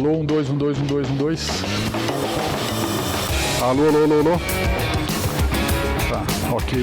Alô, 1, 2, 1, 2, 1, 2, 1, 2. Alô, alô, alô, alô. Tá, ok.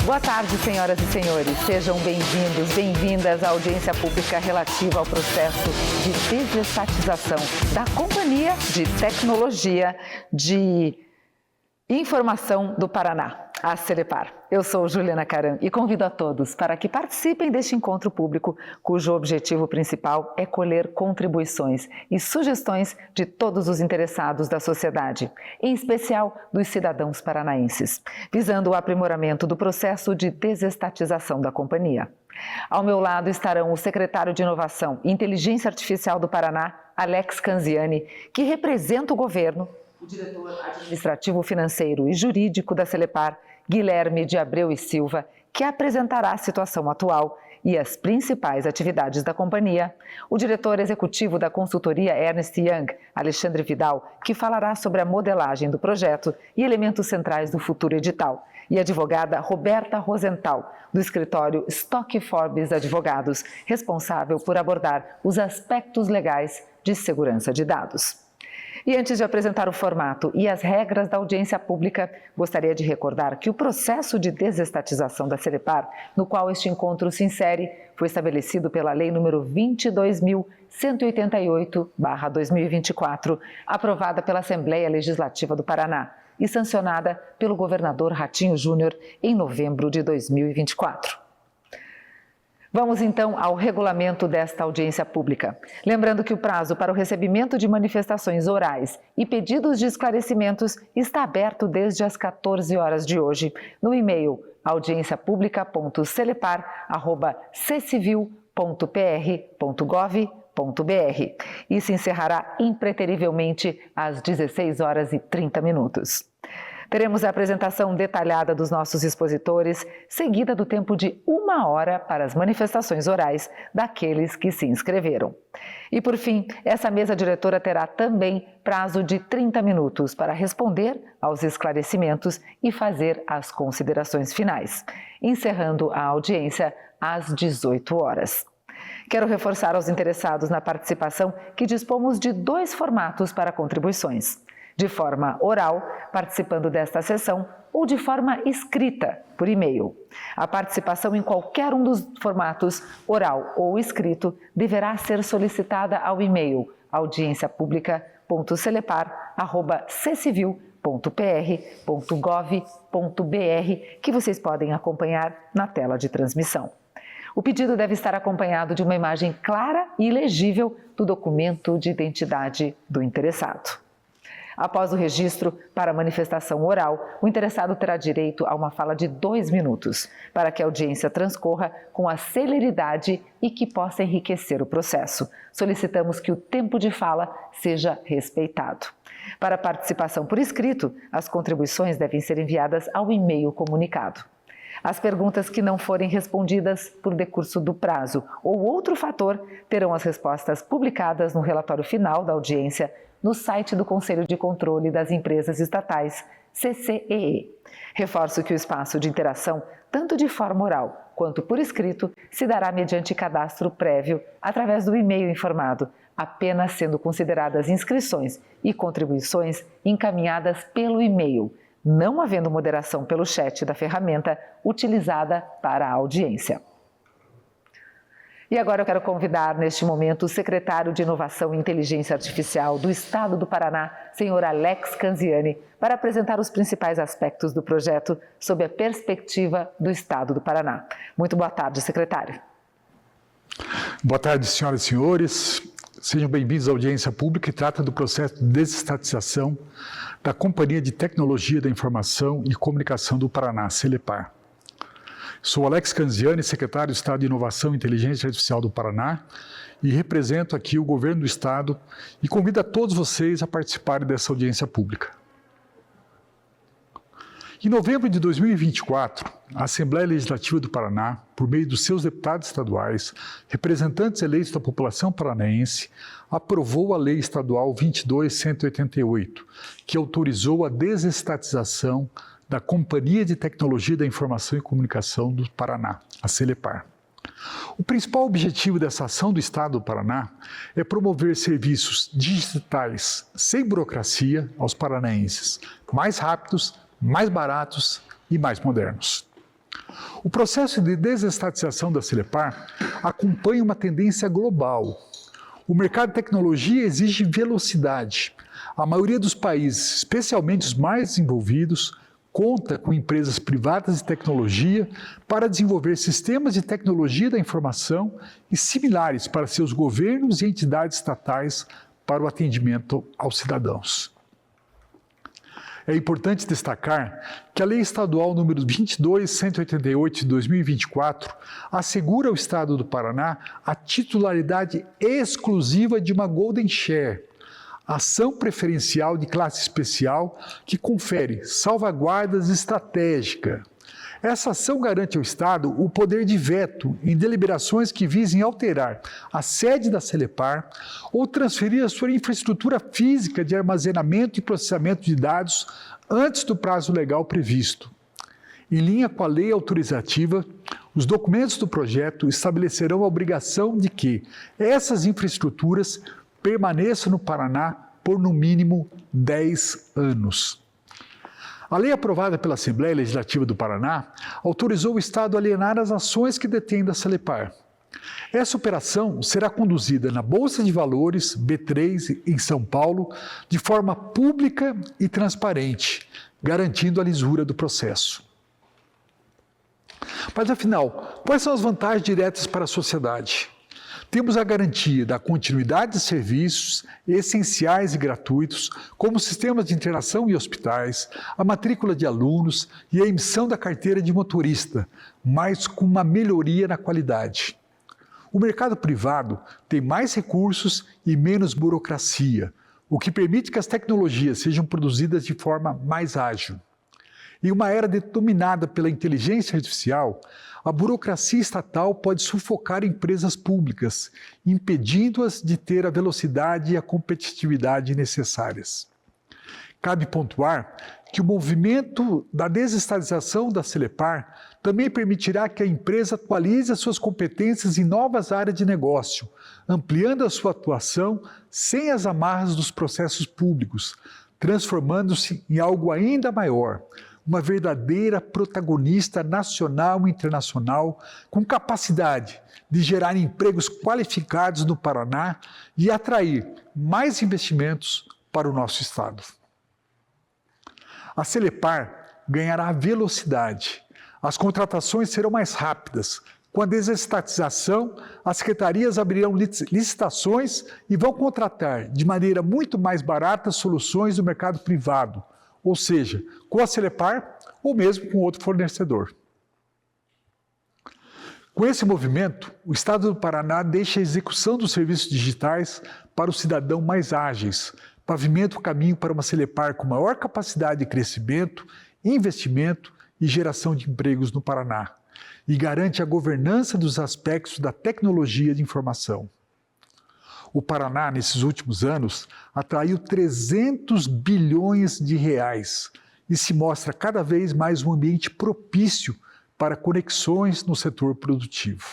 Boa tarde, senhoras e senhores. Sejam bem-vindos, bem-vindas à audiência pública relativa ao processo de desestatização da Companhia de Tecnologia de Informação do Paraná, a Celepar. Eu sou Juliana Caram e convido a todos para que participem deste encontro público, cujo objetivo principal é colher contribuições e sugestões de todos os interessados da sociedade, em especial dos cidadãos paranaenses, visando o aprimoramento do processo de desestatização da companhia. Ao meu lado estarão o secretário de Inovação e Inteligência Artificial do Paraná, Alex Canziani, que representa o governo, o diretor administrativo, financeiro e jurídico da Celepar, Guilherme de Abreu e Silva, que apresentará a situação atual e as principais atividades da companhia, o diretor executivo da consultoria Ernst Young, Alexandre Vidal, que falará sobre a modelagem do projeto e elementos centrais do futuro edital, e a advogada Roberta Rosenthal, do escritório Stock Forbes Advogados, responsável por abordar os aspectos legais de segurança de dados. E antes de apresentar o formato e as regras da audiência pública, gostaria de recordar que o processo de desestatização da Celepar, no qual este encontro se insere, foi estabelecido pela Lei nº 22.188/2024, aprovada pela Assembleia Legislativa do Paraná e sancionada pelo governador Ratinho Júnior em novembro de 2024. Vamos então ao regulamento desta audiência pública. Lembrando que o prazo para o recebimento de manifestações orais e pedidos de esclarecimentos está aberto desde as 14 horas de hoje no e-mail audienciapublica.celepar@ccivil.pr.gov.br e se encerrará impreterivelmente às 16h30. Teremos a apresentação detalhada dos nossos expositores, seguida do tempo de 1 hora para as manifestações orais daqueles que se inscreveram. E por fim, essa mesa diretora terá também prazo de 30 minutos para responder aos esclarecimentos e fazer as considerações finais, encerrando a audiência às 18 horas. Quero reforçar aos interessados na participação que dispomos de 2 formatos para contribuições: de forma oral, participando desta sessão, ou de forma escrita, por e-mail. A participação em qualquer um dos formatos, oral ou escrito, deverá ser solicitada ao e-mail audienciapublica.celepar@ccivil.pr.gov.br, que vocês podem acompanhar na tela de transmissão. O pedido deve estar acompanhado de uma imagem clara e legível do documento de identidade do interessado. Após o registro para a manifestação oral, o interessado terá direito a uma fala de 2 minutos, para que a audiência transcorra com a celeridade e que possa enriquecer o processo. Solicitamos que o tempo de fala seja respeitado. Para a participação por escrito, as contribuições devem ser enviadas ao e-mail comunicado. As perguntas que não forem respondidas por decurso do prazo ou outro fator terão as respostas publicadas no relatório final da audiência no site do Conselho de Controle das Empresas Estatais, CCEE. Reforço que o espaço de interação, tanto de forma oral quanto por escrito, se dará mediante cadastro prévio através do e-mail informado, apenas sendo consideradas inscrições e contribuições encaminhadas pelo e-mail, não havendo moderação pelo chat da ferramenta utilizada para a audiência. E agora eu quero convidar, neste momento, o secretário de Inovação e Inteligência Artificial do Estado do Paraná, senhor Alex Canziani, para apresentar os principais aspectos do projeto sob a perspectiva do Estado do Paraná. Muito boa tarde, secretário. Boa tarde, senhoras e senhores. Sejam bem-vindos à audiência pública que trata do processo de desestatização da Companhia de Tecnologia da Informação e Comunicação do Paraná, Celepar. Sou Alex Canziani, secretário de Estado de Inovação e Inteligência Artificial do Paraná e represento aqui o governo do Estado e convido a todos vocês a participarem dessa audiência pública. Em novembro de 2024, a Assembleia Legislativa do Paraná, por meio dos seus deputados estaduais, representantes eleitos da população paranaense, aprovou a Lei Estadual 22.188, que autorizou a desestatização da Companhia de Tecnologia da Informação e Comunicação do Paraná, a Celepar. O principal objetivo dessa ação do Estado do Paraná é promover serviços digitais sem burocracia aos paranaenses, mais rápidos, mais baratos e mais modernos. O processo de desestatização da Celepar acompanha uma tendência global. O mercado de tecnologia exige velocidade. A maioria dos países, especialmente os mais desenvolvidos, conta com empresas privadas de tecnologia para desenvolver sistemas de tecnologia da informação e similares para seus governos e entidades estatais para o atendimento aos cidadãos. É importante destacar que a Lei Estadual número 22.188 de 2024 assegura ao Estado do Paraná a titularidade exclusiva de uma Golden Share, ação preferencial de classe especial que confere salvaguardas estratégicas. Essa ação garante ao Estado o poder de veto em deliberações que visem alterar a sede da Celepar ou transferir a sua infraestrutura física de armazenamento e processamento de dados antes do prazo legal previsto. Em linha com a lei autorizativa, os documentos do projeto estabelecerão a obrigação de que essas infraestruturas permaneça no Paraná por no mínimo 10 anos. A lei aprovada pela Assembleia Legislativa do Paraná autorizou o Estado a alienar as ações que detém da Celepar. Essa operação será conduzida na Bolsa de Valores B3 em São Paulo de forma pública e transparente, garantindo a lisura do processo. Mas afinal, quais são as vantagens diretas para a sociedade? Temos a garantia da continuidade de serviços essenciais e gratuitos, como sistemas de internação em hospitais, a matrícula de alunos e a emissão da carteira de motorista, mas com uma melhoria na qualidade. O mercado privado tem mais recursos e menos burocracia, o que permite que as tecnologias sejam produzidas de forma mais ágil. Em uma era dominada pela inteligência artificial, a burocracia estatal pode sufocar empresas públicas, impedindo-as de ter a velocidade e a competitividade necessárias. Cabe pontuar que o movimento da desestatização da Celepar também permitirá que a empresa atualize as suas competências em novas áreas de negócio, ampliando a sua atuação sem as amarras dos processos públicos, transformando-se em algo ainda maior, uma verdadeira protagonista nacional e internacional com capacidade de gerar empregos qualificados no Paraná e atrair mais investimentos para o nosso Estado. A Celepar ganhará velocidade, as contratações serão mais rápidas. Com a desestatização, as secretarias abrirão licitações e vão contratar de maneira muito mais barata soluções do mercado privado, ou seja, com a Celepar ou mesmo com outro fornecedor. Com esse movimento, o Estado do Paraná deixa a execução dos serviços digitais para o cidadão mais ágeis, pavimenta o caminho para uma Celepar com maior capacidade de crescimento, investimento e geração de empregos no Paraná, e garante a governança dos aspectos da tecnologia de informação. O Paraná, nesses últimos anos, atraiu 300 bilhões de reais e se mostra cada vez mais um ambiente propício para conexões no setor produtivo.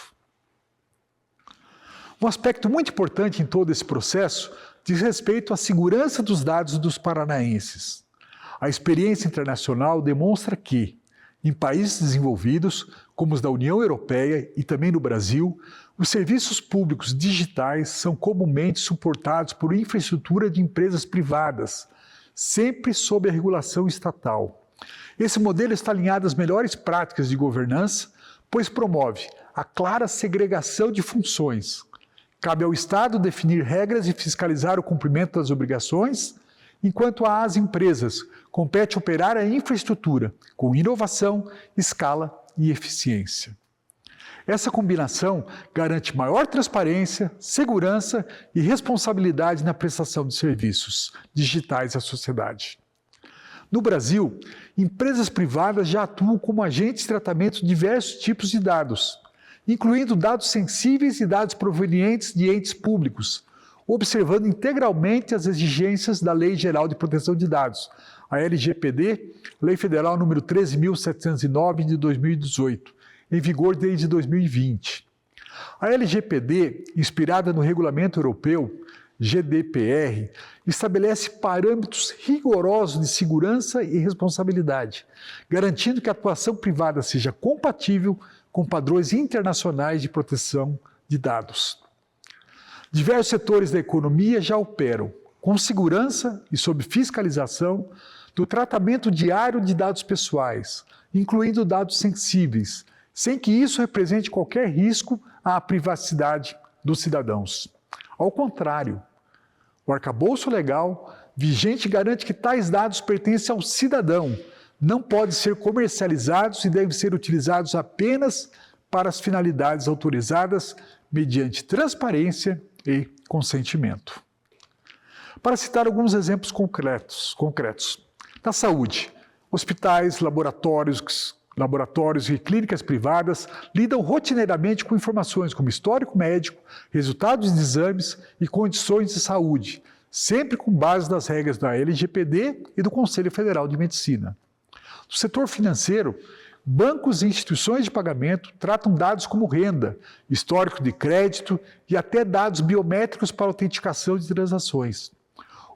Um aspecto muito importante em todo esse processo diz respeito à segurança dos dados dos paranaenses. A experiência internacional demonstra que, Em países desenvolvidos, como os da União Europeia e também no Brasil, os serviços públicos digitais são comumente suportados por infraestrutura de empresas privadas, sempre sob a regulação estatal. Esse modelo está alinhado às melhores práticas de governança, pois promove a clara segregação de funções. Cabe ao Estado definir regras e fiscalizar o cumprimento das obrigações, enquanto às empresas compete operar a infraestrutura com inovação, escala e eficiência. Essa combinação garante maior transparência, segurança e responsabilidade na prestação de serviços digitais à sociedade. No Brasil, empresas privadas já atuam como agentes de tratamento de diversos tipos de dados, incluindo dados sensíveis e dados provenientes de entes públicos, observando integralmente as exigências da Lei Geral de Proteção de Dados, a LGPD, Lei Federal número 13.709 de 2018, em vigor desde 2020. A LGPD, inspirada no Regulamento Europeu, GDPR, estabelece parâmetros rigorosos de segurança e responsabilidade, garantindo que a atuação privada seja compatível com padrões internacionais de proteção de dados. Diversos setores da economia já operam, com segurança e sob fiscalização, do tratamento diário de dados pessoais, incluindo dados sensíveis, sem que isso represente qualquer risco à privacidade dos cidadãos. Ao contrário, o arcabouço legal vigente garante que tais dados pertencem ao cidadão, não podem ser comercializados e devem ser utilizados apenas para as finalidades autorizadas mediante transparência e consentimento. Para citar alguns exemplos concretos. Na saúde, hospitais, laboratórios e clínicas privadas lidam rotineiramente com informações como histórico médico, resultados de exames e condições de saúde, sempre com base nas regras da LGPD e do Conselho Federal de Medicina. No setor financeiro, bancos e instituições de pagamento tratam dados como renda, histórico de crédito e até dados biométricos para autenticação de transações.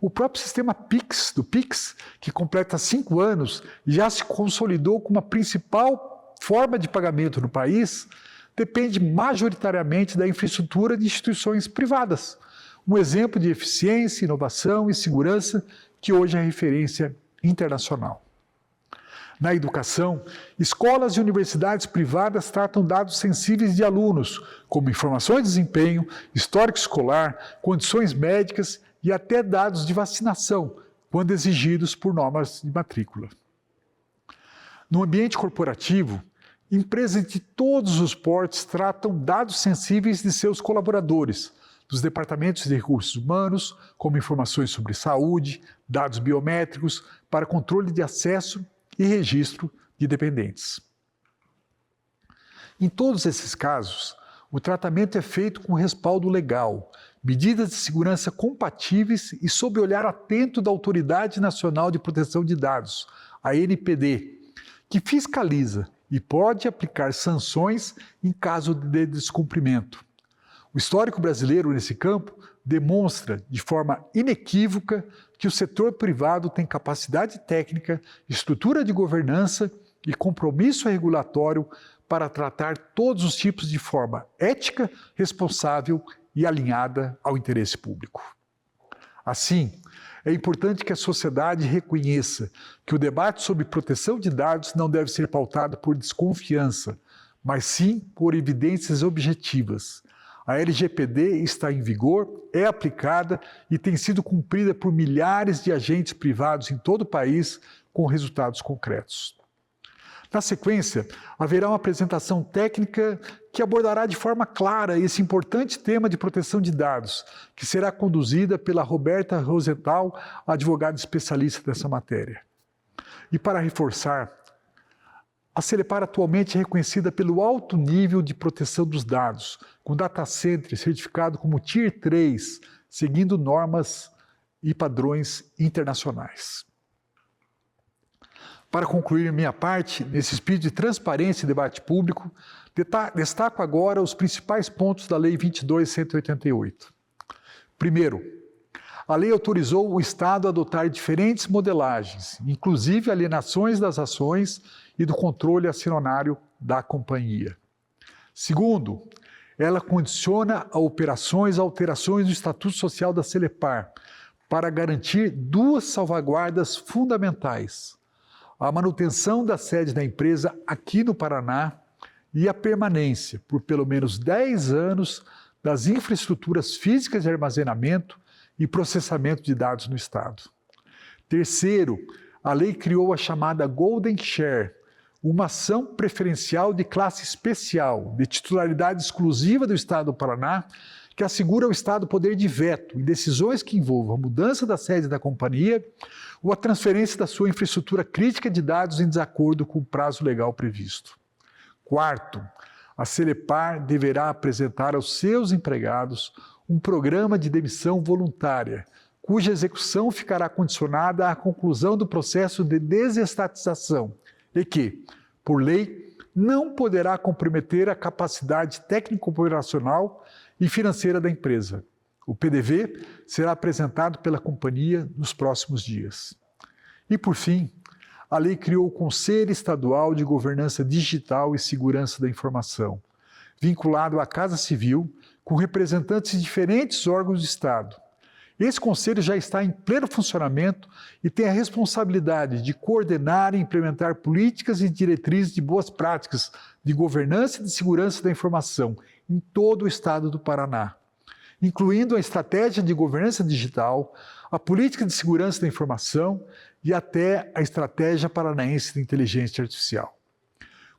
O próprio sistema Pix, que completa 5 anos, já se consolidou como a principal forma de pagamento no país, depende majoritariamente da infraestrutura de instituições privadas. Um exemplo de eficiência, inovação e segurança que hoje é referência internacional. Na educação, escolas e universidades privadas tratam dados sensíveis de alunos, como informações de desempenho, histórico escolar, condições médicas e até dados de vacinação, quando exigidos por normas de matrícula. No ambiente corporativo, empresas de todos os portes tratam dados sensíveis de seus colaboradores, dos departamentos de recursos humanos, como informações sobre saúde, dados biométricos, para controle de acesso e registro de dependentes. Em todos esses casos, o tratamento é feito com respaldo legal, medidas de segurança compatíveis e sob o olhar atento da Autoridade Nacional de Proteção de Dados, a ANPD, que fiscaliza e pode aplicar sanções em caso de descumprimento. O histórico brasileiro nesse campo demonstra de forma inequívoca que o setor privado tem capacidade técnica, estrutura de governança e compromisso regulatório para tratar todos os tipos de forma ética, responsável e alinhada ao interesse público. Assim, é importante que a sociedade reconheça que o debate sobre proteção de dados não deve ser pautado por desconfiança, mas sim por evidências objetivas. A LGPD está em vigor, é aplicada e tem sido cumprida por milhares de agentes privados em todo o país com resultados concretos. Na sequência, haverá uma apresentação técnica que abordará de forma clara esse importante tema de proteção de dados, que será conduzida pela Roberta Rosenthal, advogada especialista dessa matéria. E para reforçar, a Celepar atualmente é reconhecida pelo alto nível de proteção dos dados, com data center certificado como Tier 3, seguindo normas e padrões internacionais. Para concluir minha parte, nesse espírito de transparência e debate público, destaco agora os principais pontos da Lei 22.188. Primeiro, a lei autorizou o Estado a adotar diferentes modelagens, inclusive alienações das ações e do controle acionário da companhia. Segundo, ela condiciona a alterações do Estatuto Social da Celepar para garantir duas salvaguardas fundamentais: a manutenção da sede da empresa aqui no Paraná e a permanência, por pelo menos 10 anos, das infraestruturas físicas de armazenamento e processamento de dados no Estado. Terceiro, a lei criou a chamada Golden Share, uma ação preferencial de classe especial, de titularidade exclusiva do Estado do Paraná, que assegura ao Estado poder de veto em decisões que envolvam a mudança da sede da companhia ou a transferência da sua infraestrutura crítica de dados em desacordo com o prazo legal previsto. Quarto, a Celepar deverá apresentar aos seus empregados um programa de demissão voluntária, cuja execução ficará condicionada à conclusão do processo de desestatização e que, por lei, não poderá comprometer a capacidade técnico-operacional e financeira da empresa. O PDV será apresentado pela companhia nos próximos dias. E, por fim, a lei criou o Conselho Estadual de Governança Digital e Segurança da Informação, vinculado à Casa Civil, com representantes de diferentes órgãos do Estado. Esse conselho já está em pleno funcionamento e tem a responsabilidade de coordenar e implementar políticas e diretrizes de boas práticas de governança e de segurança da informação em todo o Estado do Paraná, incluindo a estratégia de governança digital, a política de segurança da informação e até a estratégia paranaense de inteligência artificial.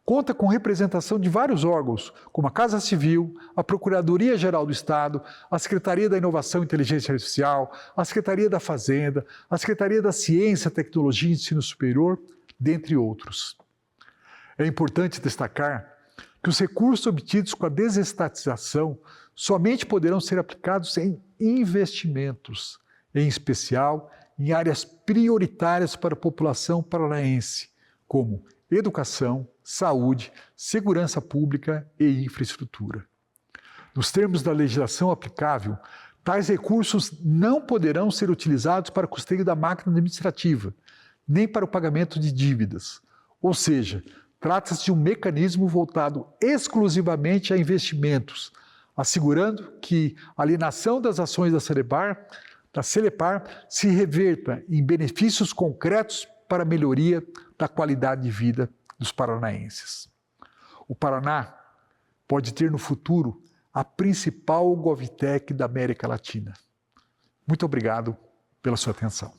Conta com representação de vários órgãos, como a Casa Civil, a Procuradoria-Geral do Estado, a Secretaria da Inovação e Inteligência Artificial, a Secretaria da Fazenda, a Secretaria da Ciência, Tecnologia e Ensino Superior, dentre outros. É importante destacar que os recursos obtidos com a desestatização somente poderão ser aplicados em investimentos, em especial em áreas prioritárias para a população paranaense, como educação, saúde, segurança pública e infraestrutura. Nos termos da legislação aplicável, tais recursos não poderão ser utilizados para custeio da máquina administrativa, nem para o pagamento de dívidas. Ou seja, trata-se de um mecanismo voltado exclusivamente a investimentos, assegurando que a alienação das ações da Celepar se reverta em benefícios concretos para a melhoria da qualidade de vida dos paranaenses. O Paraná pode ter no futuro a principal GovTech da América Latina. Muito obrigado pela sua atenção.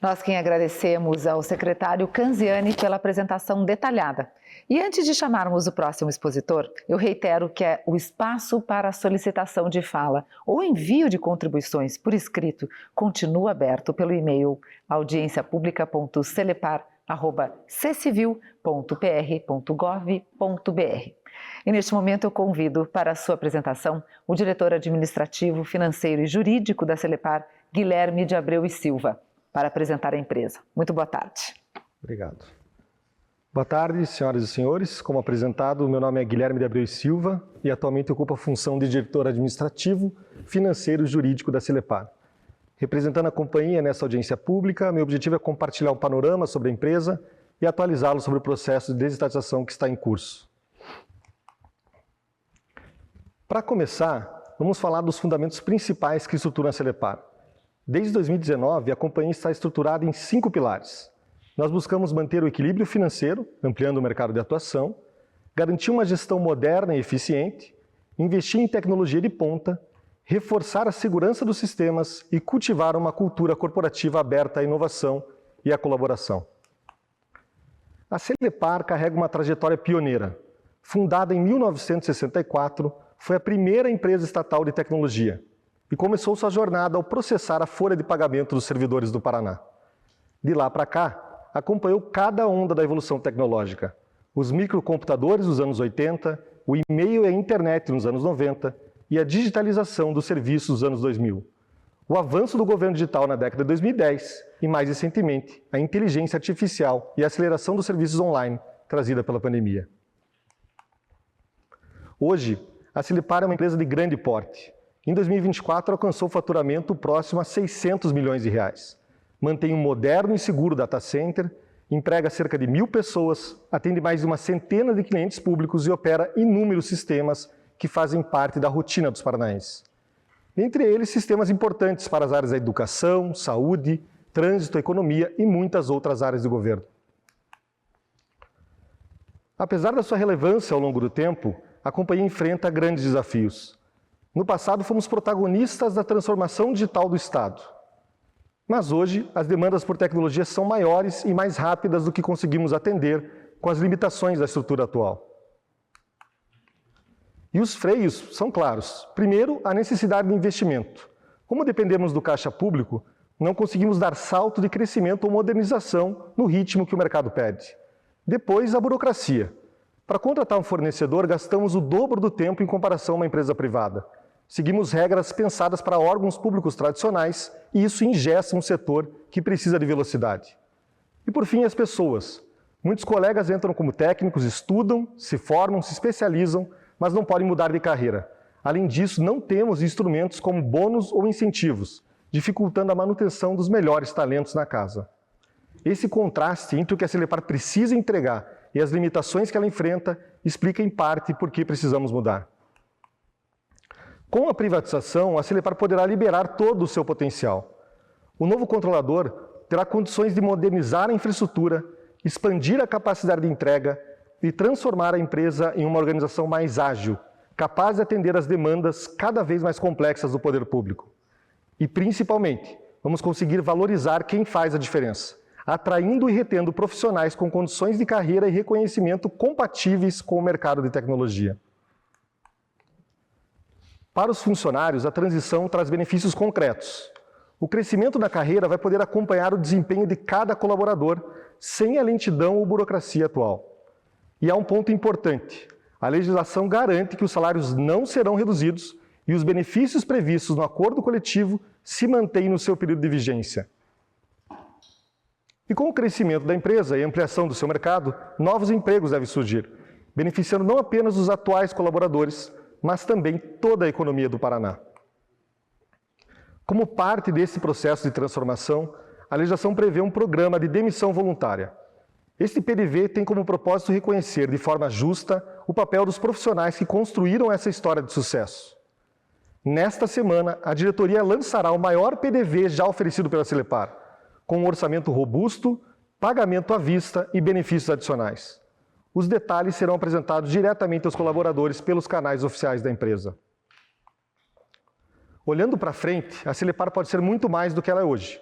Nós quem agradecemos ao secretário Canziani pela apresentação detalhada. E antes de chamarmos o próximo expositor, eu reitero que o espaço para solicitação de fala ou envio de contribuições por escrito continua aberto pelo e-mail audienciapublica.celepar@ccivil.pr.gov.br. E neste momento eu convido para a sua apresentação o diretor administrativo, financeiro e jurídico da Celepar, Guilherme de Abreu e Silva, para apresentar a empresa. Muito boa tarde. Obrigado. Boa tarde, senhoras e senhores. Como apresentado, meu nome é Guilherme de Abreu e Silva e atualmente ocupo a função de diretor administrativo, financeiro e jurídico da Celepar. Representando a companhia nessa audiência pública, meu objetivo é compartilhar um panorama sobre a empresa e atualizá-lo sobre o processo de desestatização que está em curso. Para começar, vamos falar dos fundamentos principais que estruturam a Celepar. Desde 2019, a companhia está estruturada em 5 pilares. Nós buscamos manter o equilíbrio financeiro, ampliando o mercado de atuação, garantir uma gestão moderna e eficiente, investir em tecnologia de ponta, reforçar a segurança dos sistemas e cultivar uma cultura corporativa aberta à inovação e à colaboração. A Celepar carrega uma trajetória pioneira. Fundada em 1964, foi a primeira empresa estatal de tecnologia e começou sua jornada ao processar a folha de pagamento dos servidores do Paraná. De lá para cá, acompanhou cada onda da evolução tecnológica. Os microcomputadores nos anos 80, o e-mail e a internet nos anos 90 e a digitalização dos serviços nos anos 2000. O avanço do governo digital na década de 2010 e, mais recentemente, a inteligência artificial e a aceleração dos serviços online trazida pela pandemia. Hoje, a Celepar é uma empresa de grande porte. Em 2024, alcançou faturamento próximo a 600 milhões de reais. Mantém um moderno e seguro data center emprega cerca de 1.000 pessoas, atende mais de uma centena de clientes públicos e opera inúmeros sistemas que fazem parte da rotina dos paranaenses. Entre eles, sistemas importantes para as áreas da educação, saúde, trânsito, economia e muitas outras áreas do governo. Apesar da sua relevância ao longo do tempo, a companhia enfrenta grandes desafios. No passado, fomos protagonistas da transformação digital do Estado. Mas hoje, as demandas por tecnologia são maiores e mais rápidas do que conseguimos atender com as limitações da estrutura atual. E os freios são claros. Primeiro, a necessidade de investimento. Como dependemos do caixa público, não conseguimos dar salto de crescimento ou modernização no ritmo que o mercado pede. Depois, a burocracia. Para contratar um fornecedor, gastamos o dobro do tempo em comparação a uma empresa privada. Seguimos regras pensadas para órgãos públicos tradicionais e isso engessa um setor que precisa de velocidade. E por fim, as pessoas. Muitos colegas entram como técnicos, estudam, se formam, se especializam, mas não podem mudar de carreira. Além disso, não temos instrumentos como bônus ou incentivos, dificultando a manutenção dos melhores talentos na casa. Esse contraste entre o que a Celepar precisa entregar e as limitações que ela enfrenta explica em parte por que precisamos mudar. Com a privatização, a Celepar poderá liberar todo o seu potencial. O novo controlador terá condições de modernizar a infraestrutura, expandir a capacidade de entrega e transformar a empresa em uma organização mais ágil, capaz de atender às demandas cada vez mais complexas do poder público. E, principalmente, vamos conseguir valorizar quem faz a diferença, atraindo e retendo profissionais com condições de carreira e reconhecimento compatíveis com o mercado de tecnologia. Para os funcionários, a transição traz benefícios concretos. O crescimento na carreira vai poder acompanhar o desempenho de cada colaborador, sem a lentidão ou burocracia atual. E há um ponto importante. A legislação garante que os salários não serão reduzidos e os benefícios previstos no acordo coletivo se mantêm no seu período de vigência. E com o crescimento da empresa e a ampliação do seu mercado, novos empregos devem surgir, beneficiando não apenas os atuais colaboradores, mas também toda a economia do Paraná. Como parte desse processo de transformação, a legislação prevê um programa de demissão voluntária. Este PDV tem como propósito reconhecer de forma justa o papel dos profissionais que construíram essa história de sucesso. Nesta semana, a diretoria lançará o maior PDV já oferecido pela Celepar, com um orçamento robusto, pagamento à vista e benefícios adicionais. Os detalhes serão apresentados diretamente aos colaboradores pelos canais oficiais da empresa. Olhando para frente, a Celepar pode ser muito mais do que ela é hoje.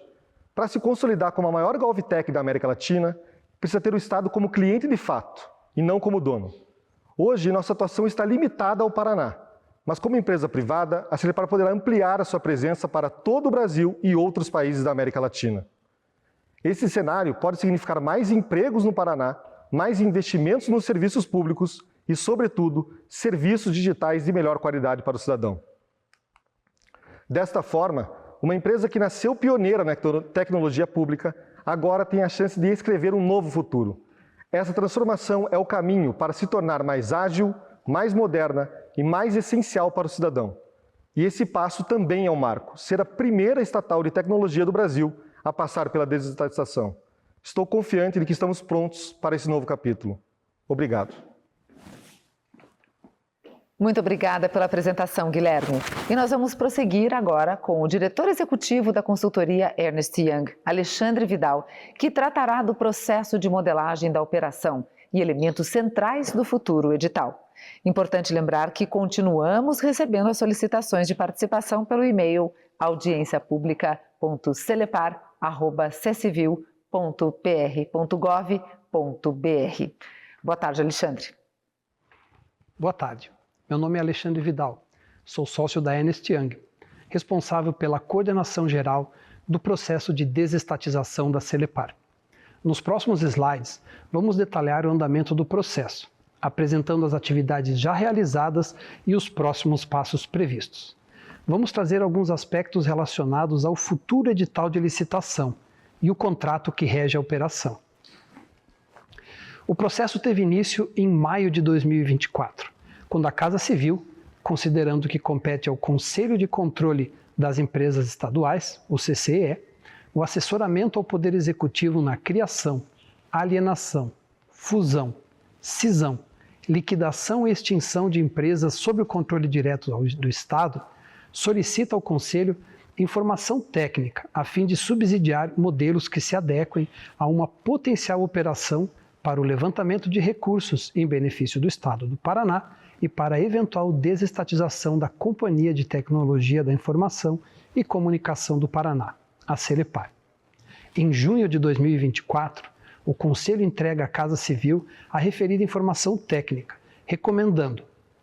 Para se consolidar como a maior GovTech da América Latina, precisa ter o Estado como cliente de fato, e não como dono. Hoje, nossa atuação está limitada ao Paraná, mas como empresa privada, a Celepar poderá ampliar a sua presença para todo o Brasil e outros países da América Latina. Esse cenário pode significar mais empregos no Paraná, mais investimentos nos serviços públicos e, sobretudo, serviços digitais de melhor qualidade para o cidadão. Desta forma, uma empresa que nasceu pioneira na tecnologia pública agora tem a chance de escrever um novo futuro. Essa transformação é o caminho para se tornar mais ágil, mais moderna e mais essencial para o cidadão. E esse passo também é um marco, ser a primeira estatal de tecnologia do Brasil a passar pela desestatização. Estou confiante de que estamos prontos para esse novo capítulo. Obrigado. Muito obrigada pela apresentação, Guilherme. E nós vamos prosseguir agora com o diretor executivo da consultoria Ernst Young, Alexandre Vidal, que tratará do processo de modelagem da operação e elementos centrais do futuro edital. Importante lembrar que continuamos recebendo as solicitações de participação pelo e-mail audienciapublica.celepar@ccvil.pr.gov.br. Boa tarde, Alexandre. Boa tarde. Meu nome é Alexandre Vidal. Sou sócio da Ernst Young, responsável pela coordenação geral do processo de desestatização da Celepar. Nos próximos slides, vamos detalhar o andamento do processo, apresentando as atividades já realizadas e os próximos passos previstos. Vamos trazer alguns aspectos relacionados ao futuro edital de licitação e o contrato que rege a operação. O processo teve início em maio de 2024, quando a Casa Civil, considerando que compete ao Conselho de Controle das Empresas Estaduais, o CCE, o assessoramento ao Poder Executivo na criação, alienação, fusão, cisão, liquidação e extinção de empresas sob o controle direto do Estado, solicita ao Conselho informação técnica a fim de subsidiar modelos que se adequem a uma potencial operação para o levantamento de recursos em benefício do Estado do Paraná e para a eventual desestatização da Companhia de Tecnologia da Informação e Comunicação do Paraná, a Celepar. Em junho de 2024, o Conselho entrega à Casa Civil a referida informação técnica, recomendando,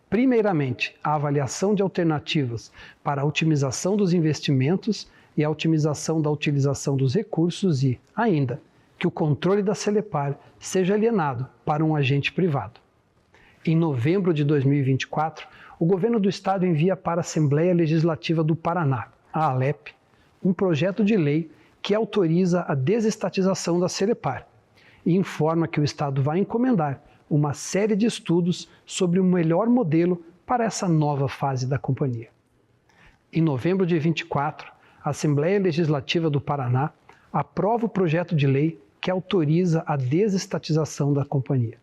primeiramente, a avaliação de alternativas para a otimização dos investimentos e a otimização da utilização dos recursos e, ainda, que o controle da Celepar seja alienado para um agente privado. Em novembro de 2024, o Governo do Estado envia para a Assembleia Legislativa do Paraná, a ALEP, um projeto de lei que autoriza a desestatização da Celepar e informa que o Estado vai encomendar uma série de estudos sobre o melhor modelo para essa nova fase da companhia. Em novembro de 2024, a Assembleia Legislativa do Paraná aprova o projeto de lei que autoriza a desestatização da companhia.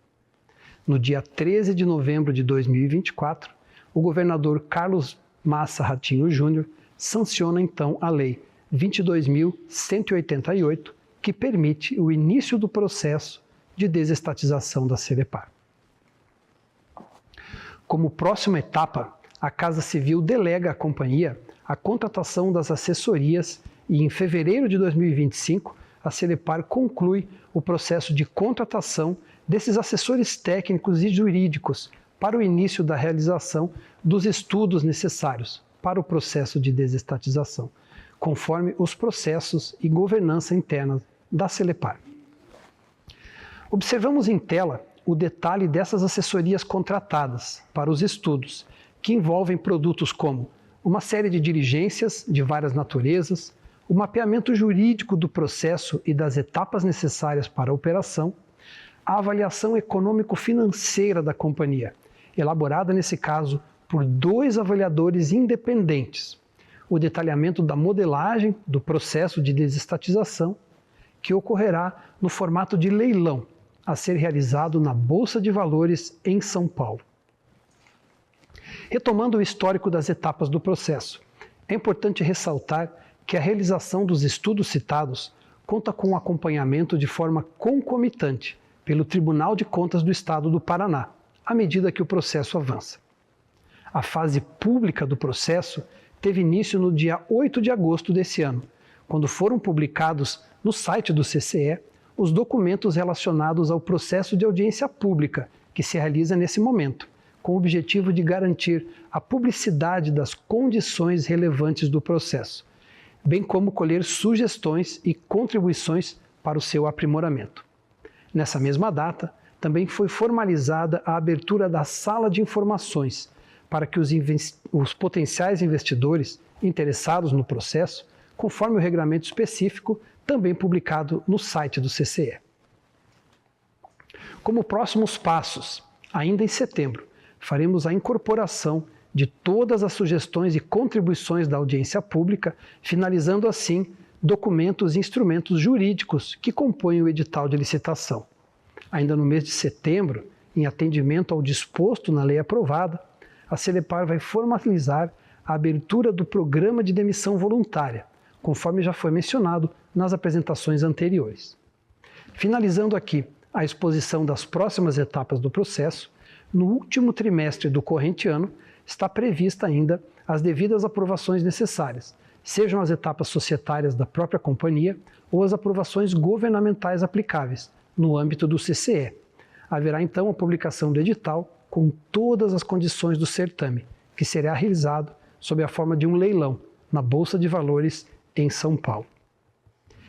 No dia 13 de novembro de 2024, o governador Carlos Massa Ratinho Júnior sanciona então a Lei 22.188, que permite o início do processo de desestatização da Celepar. Como próxima etapa, a Casa Civil delega à companhia a contratação das assessorias e, em fevereiro de 2025, a Celepar conclui o processo de contratação desses assessores técnicos e jurídicos para o início da realização dos estudos necessários para o processo de desestatização, conforme os processos e governança interna da Celepar. Observamos em tela o detalhe dessas assessorias contratadas para os estudos, que envolvem produtos como uma série de diligências de várias naturezas, o mapeamento jurídico do processo e das etapas necessárias para a operação, a avaliação econômico-financeira da companhia, elaborada nesse caso por 2 avaliadores independentes, o detalhamento da modelagem do processo de desestatização, que ocorrerá no formato de leilão, a ser realizado na Bolsa de Valores em São Paulo. Retomando o histórico das etapas do processo, é importante ressaltar que a realização dos estudos citados conta com um acompanhamento de forma concomitante pelo Tribunal de Contas do Estado do Paraná, à medida que o processo avança. A fase pública do processo teve início no dia 8 de agosto desse ano, quando foram publicados no site do CCE os documentos relacionados ao processo de audiência pública que se realiza nesse momento, com o objetivo de garantir a publicidade das condições relevantes do processo, bem como colher sugestões e contribuições para o seu aprimoramento. Nessa mesma data, também foi formalizada a abertura da sala de informações para que os potenciais investidores interessados no processo, conforme o regramento específico, também publicado no site do CCE. Como próximos passos, ainda em setembro, faremos a incorporação de todas as sugestões e contribuições da audiência pública, finalizando assim documentos e instrumentos jurídicos que compõem o edital de licitação. Ainda no mês de setembro, em atendimento ao disposto na lei aprovada, a Celepar vai formalizar a abertura do programa de demissão voluntária, conforme já foi mencionado nas apresentações anteriores. Finalizando aqui a exposição das próximas etapas do processo, no último trimestre do corrente ano, está prevista ainda as devidas aprovações necessárias, sejam as etapas societárias da própria companhia ou as aprovações governamentais aplicáveis, no âmbito do CCE. Haverá então a publicação do edital com todas as condições do certame, que será realizado sob a forma de um leilão na Bolsa de Valores em São Paulo.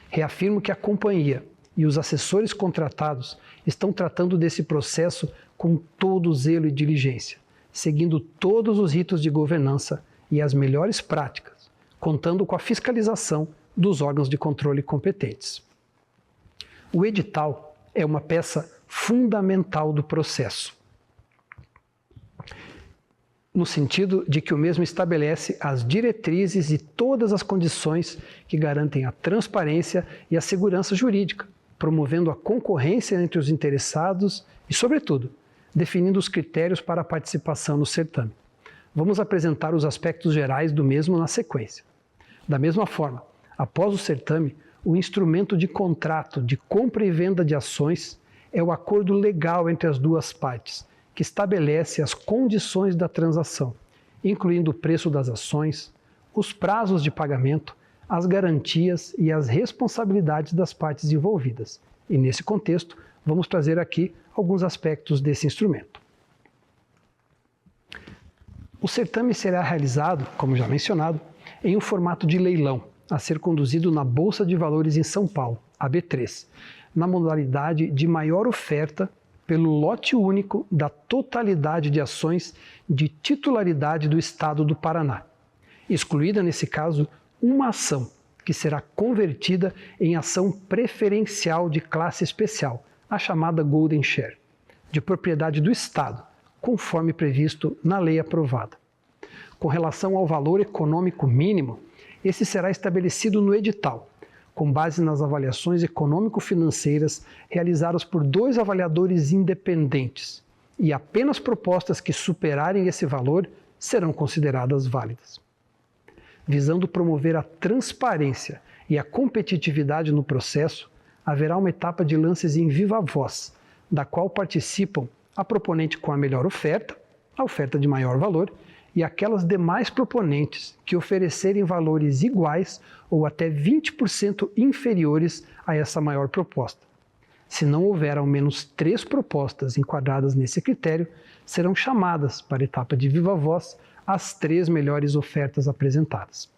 Reafirmo que a companhia e os assessores contratados estão tratando desse processo com todo zelo e diligência, seguindo todos os ritos de governança e as melhores práticas, contando com a fiscalização dos órgãos de controle competentes. O edital é uma peça fundamental do processo, no sentido de que o mesmo estabelece as diretrizes e todas as condições que garantem a transparência e a segurança jurídica promovendo a concorrência entre os interessados e, sobretudo, definindo os critérios para a participação no certame. Vamos apresentar os aspectos gerais do mesmo na sequência. Da mesma forma, após o certame, o instrumento de contrato de compra e venda de ações é o acordo legal entre as duas partes, que estabelece as condições da transação, incluindo o preço das ações, os prazos de pagamento, as garantias e as responsabilidades das partes envolvidas. E nesse contexto, vamos trazer aqui alguns aspectos desse instrumento. O certame será realizado, como já mencionado, em um formato de leilão, a ser conduzido na Bolsa de Valores em São Paulo, a B3, na modalidade de maior oferta pelo lote único da totalidade de ações de titularidade do Estado do Paraná, excluída, nesse caso, uma ação, que será convertida em ação preferencial de classe especial, a chamada Golden Share, de propriedade do Estado, conforme previsto na lei aprovada. Com relação ao valor econômico mínimo, esse será estabelecido no edital, com base nas avaliações econômico-financeiras realizadas por 2 avaliadores independentes, e apenas propostas que superarem esse valor serão consideradas válidas. Visando promover a transparência e a competitividade no processo, haverá uma etapa de lances em viva voz, da qual participam a proponente com a melhor oferta, a oferta de maior valor, e aquelas demais proponentes que oferecerem valores iguais ou até 20% inferiores a essa maior proposta. Se não houver ao menos 3 propostas enquadradas nesse critério, serão chamadas para a etapa de viva voz as 3 melhores ofertas apresentadas.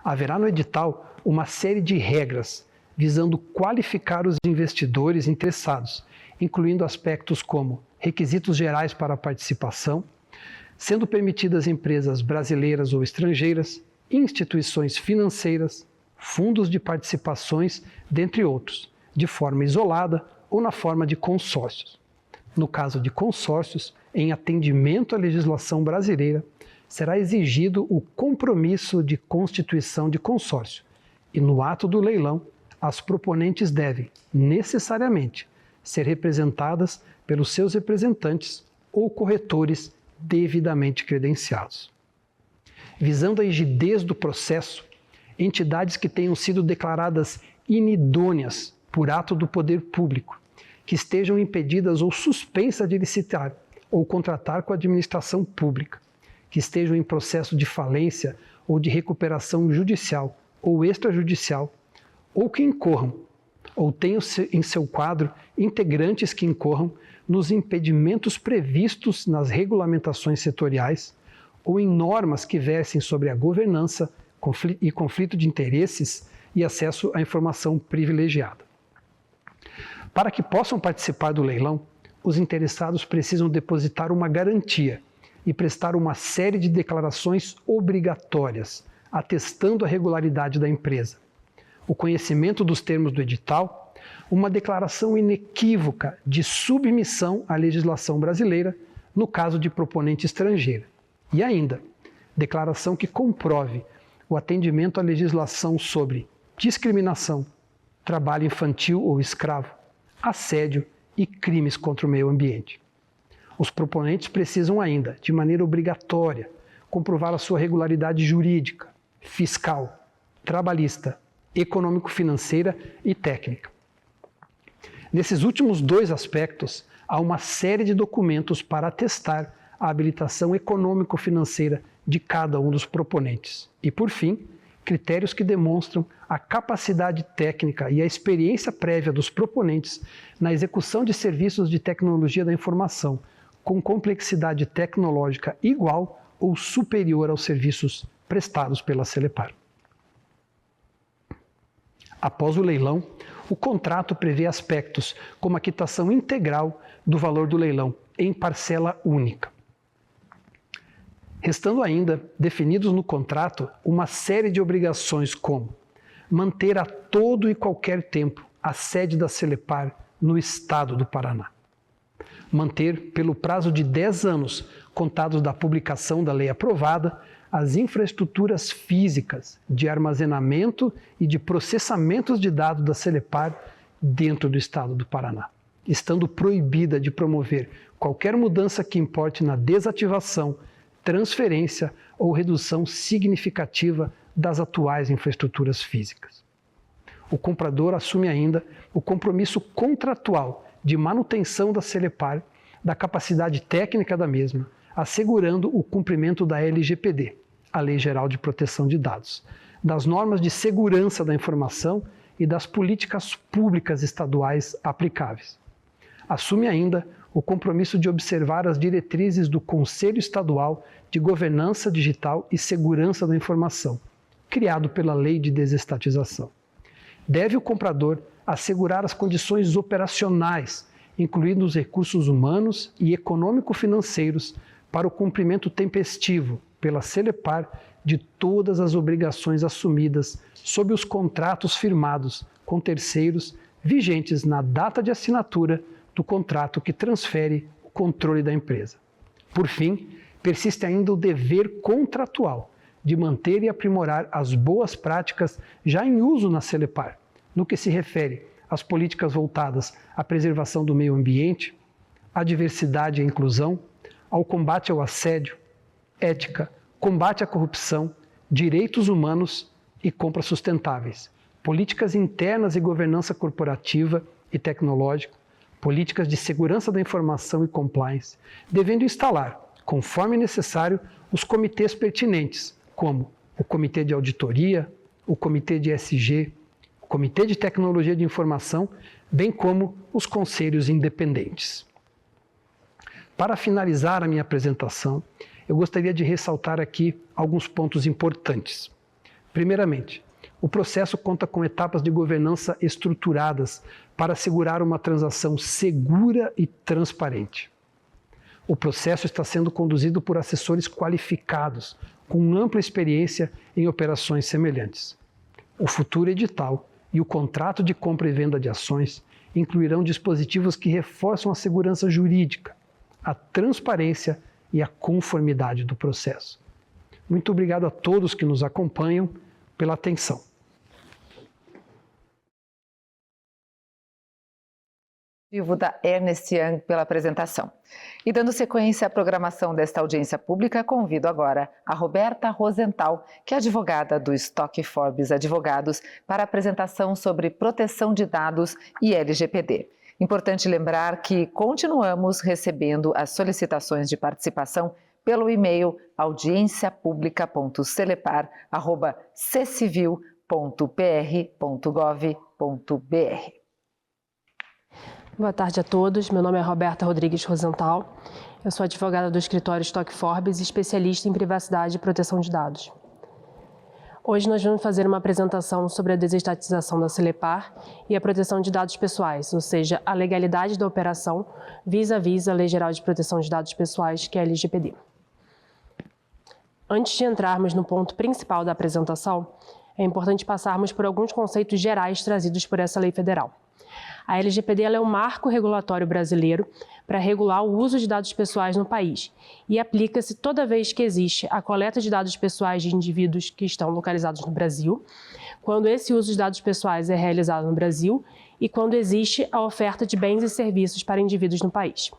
Haverá no edital uma série de regras visando qualificar os investidores interessados, incluindo aspectos como requisitos gerais para a participação, sendo permitidas empresas brasileiras ou estrangeiras, instituições financeiras, fundos de participações, dentre outros, de forma isolada ou na forma de consórcios. No caso de consórcios, em atendimento à legislação brasileira, será exigido o compromisso de constituição de consórcio e, no ato do leilão, as proponentes devem, necessariamente, ser representadas pelos seus representantes ou corretores devidamente credenciados. Visando a rigidez do processo, entidades que tenham sido declaradas inidôneas por ato do poder público, que estejam impedidas ou suspensas de licitar ou contratar com a administração pública, que estejam em processo de falência ou de recuperação judicial ou extrajudicial, ou que incorram, ou tenham em seu quadro integrantes que incorram nos impedimentos previstos nas regulamentações setoriais ou em normas que versem sobre a governança e conflito de interesses e acesso à informação privilegiada. Para que possam participar do leilão, os interessados precisam depositar uma garantia e prestar uma série de declarações obrigatórias, atestando a regularidade da empresa, o conhecimento dos termos do edital, uma declaração inequívoca de submissão à legislação brasileira no caso de proponente estrangeira. E ainda, declaração que comprove o atendimento à legislação sobre discriminação, trabalho infantil ou escravo, assédio e crimes contra o meio ambiente. Os proponentes precisam ainda, de maneira obrigatória, comprovar a sua regularidade jurídica, fiscal, trabalhista, econômico-financeira e técnica. Nesses últimos 2 aspectos, há uma série de documentos para atestar a habilitação econômico-financeira de cada um dos proponentes. E, por fim, critérios que demonstram a capacidade técnica e a experiência prévia dos proponentes na execução de serviços de tecnologia da informação, com complexidade tecnológica igual ou superior aos serviços prestados pela Celepar. Após o leilão, o contrato prevê aspectos como a quitação integral do valor do leilão em parcela única. Restando ainda definidos no contrato uma série de obrigações como manter a todo e qualquer tempo a sede da Celepar no Estado do Paraná, manter pelo prazo de 10 anos contados da publicação da lei aprovada as infraestruturas físicas de armazenamento e de processamento de dados da Celepar dentro do estado do Paraná, estando proibida de promover qualquer mudança que importe na desativação, transferência ou redução significativa das atuais infraestruturas físicas. O comprador assume ainda o compromisso contratual de manutenção da Celepar, da capacidade técnica da mesma, assegurando o cumprimento da LGPD, a Lei Geral de Proteção de Dados, das normas de segurança da informação e das políticas públicas estaduais aplicáveis. Assume ainda o compromisso de observar as diretrizes do Conselho Estadual de Governança Digital e Segurança da Informação, criado pela Lei de Desestatização. Deve o comprador assegurar as condições operacionais, incluindo os recursos humanos e econômico-financeiros, para o cumprimento tempestivo pela Celepar de todas as obrigações assumidas sob os contratos firmados com terceiros vigentes na data de assinatura do contrato que transfere o controle da empresa. Por fim, persiste ainda o dever contratual de manter e aprimorar as boas práticas já em uso na Celepar, no que se refere às políticas voltadas à preservação do meio ambiente, à diversidade e à inclusão, ao combate ao assédio, ética, combate à corrupção, direitos humanos e compras sustentáveis, políticas internas e governança corporativa e tecnológica, políticas de segurança da informação e compliance, devendo instalar, conforme necessário, os comitês pertinentes, como o Comitê de Auditoria, o Comitê de ESG, o Comitê de Tecnologia de Informação, bem como os conselhos independentes. Para finalizar a minha apresentação, eu gostaria de ressaltar aqui alguns pontos importantes. Primeiramente, o processo conta com etapas de governança estruturadas para assegurar uma transação segura e transparente. O processo está sendo conduzido por assessores qualificados, com ampla experiência em operações semelhantes. O futuro edital e o contrato de compra e venda de ações incluirão dispositivos que reforçam a segurança jurídica, a transparência e a conformidade do processo. Muito obrigado a todos que nos acompanham pela atenção. Vivo da Ernst Young pela apresentação. E dando sequência à programação desta audiência pública, convido agora a Roberta Rosenthal, que é advogada do Stock Forbes Advogados, para a apresentação sobre proteção de dados e LGPD. Importante lembrar que continuamos recebendo as solicitações de participação pelo e-mail audienciapublica.celepar@ccivil.pr.gov.br. Boa tarde a todos, meu nome é Roberta Rodrigues Rosenthal, eu sou advogada do escritório Stock Forbes e especialista em privacidade e proteção de dados. Hoje nós vamos fazer uma apresentação sobre a desestatização da Celepar e a proteção de dados pessoais, ou seja, a legalidade da operação vis-à-vis a Lei Geral de Proteção de Dados Pessoais, que é a LGPD. Antes de entrarmos no ponto principal da apresentação, é importante passarmos por alguns conceitos gerais trazidos por essa lei federal. A LGPD é um marco regulatório brasileiro para regular o uso de dados pessoais no país e aplica-se toda vez que existe a coleta de dados pessoais de indivíduos que estão localizados no Brasil, quando esse uso de dados pessoais é realizado no Brasil e quando existe a oferta de bens e serviços para indivíduos no país.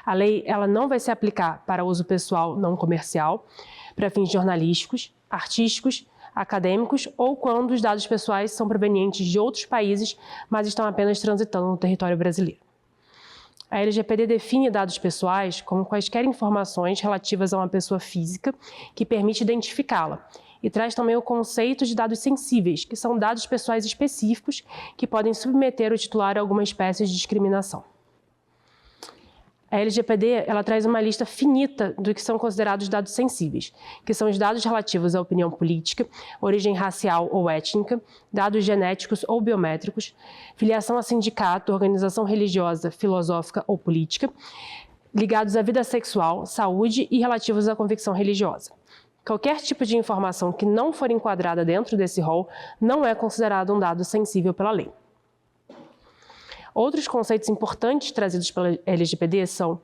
A lei não vai se aplicar para uso pessoal não comercial, para fins jornalísticos, artísticos, acadêmicos ou quando os dados pessoais são provenientes de outros países, mas estão apenas transitando no território brasileiro. A LGPD define dados pessoais como quaisquer informações relativas a uma pessoa física que permite identificá-la e traz também o conceito de dados sensíveis, que são dados pessoais específicos que podem submeter o titular a alguma espécie de discriminação. A LGPD traz uma lista finita do que são considerados dados sensíveis, que são os dados relativos à opinião política, origem racial ou étnica, dados genéticos ou biométricos, filiação a sindicato, organização religiosa, filosófica ou política, ligados à vida sexual, saúde e relativos à convicção religiosa. Qualquer tipo de informação que não for enquadrada dentro desse rol não é considerado um dado sensível pela lei. Outros conceitos importantes trazidos pela LGPD são